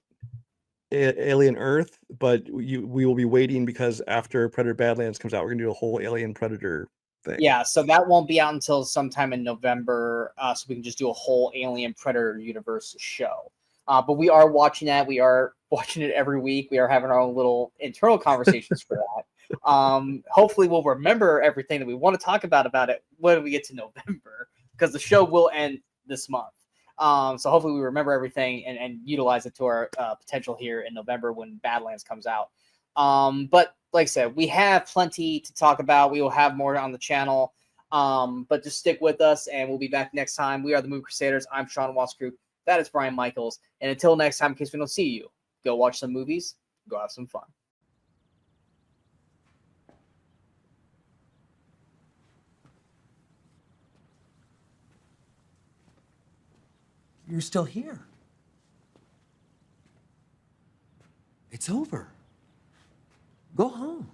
Alien Earth, but we will be waiting because after Predator Badlands comes out, we're going to do a whole Alien Predator thing. Yeah, so that won't be out until sometime in November, so we can just do a whole Alien Predator universe show. But we are watching that. We are watching it every week. We are having our own little internal conversations for that. Hopefully we'll remember everything that we want to talk about it when we get to November, because the show will end this month. So hopefully we remember everything and utilize it to our potential here in November when Badlands comes out. But like I said, we have plenty to talk about. We will have more on the channel. But just stick with us, and we'll be back next time. We are the Movie Crusaders. I'm Sean Wascrew. That is Brian Michaels. And until next time, in case we don't see you, go watch some movies, go have some fun. You're still here. It's over. Go home.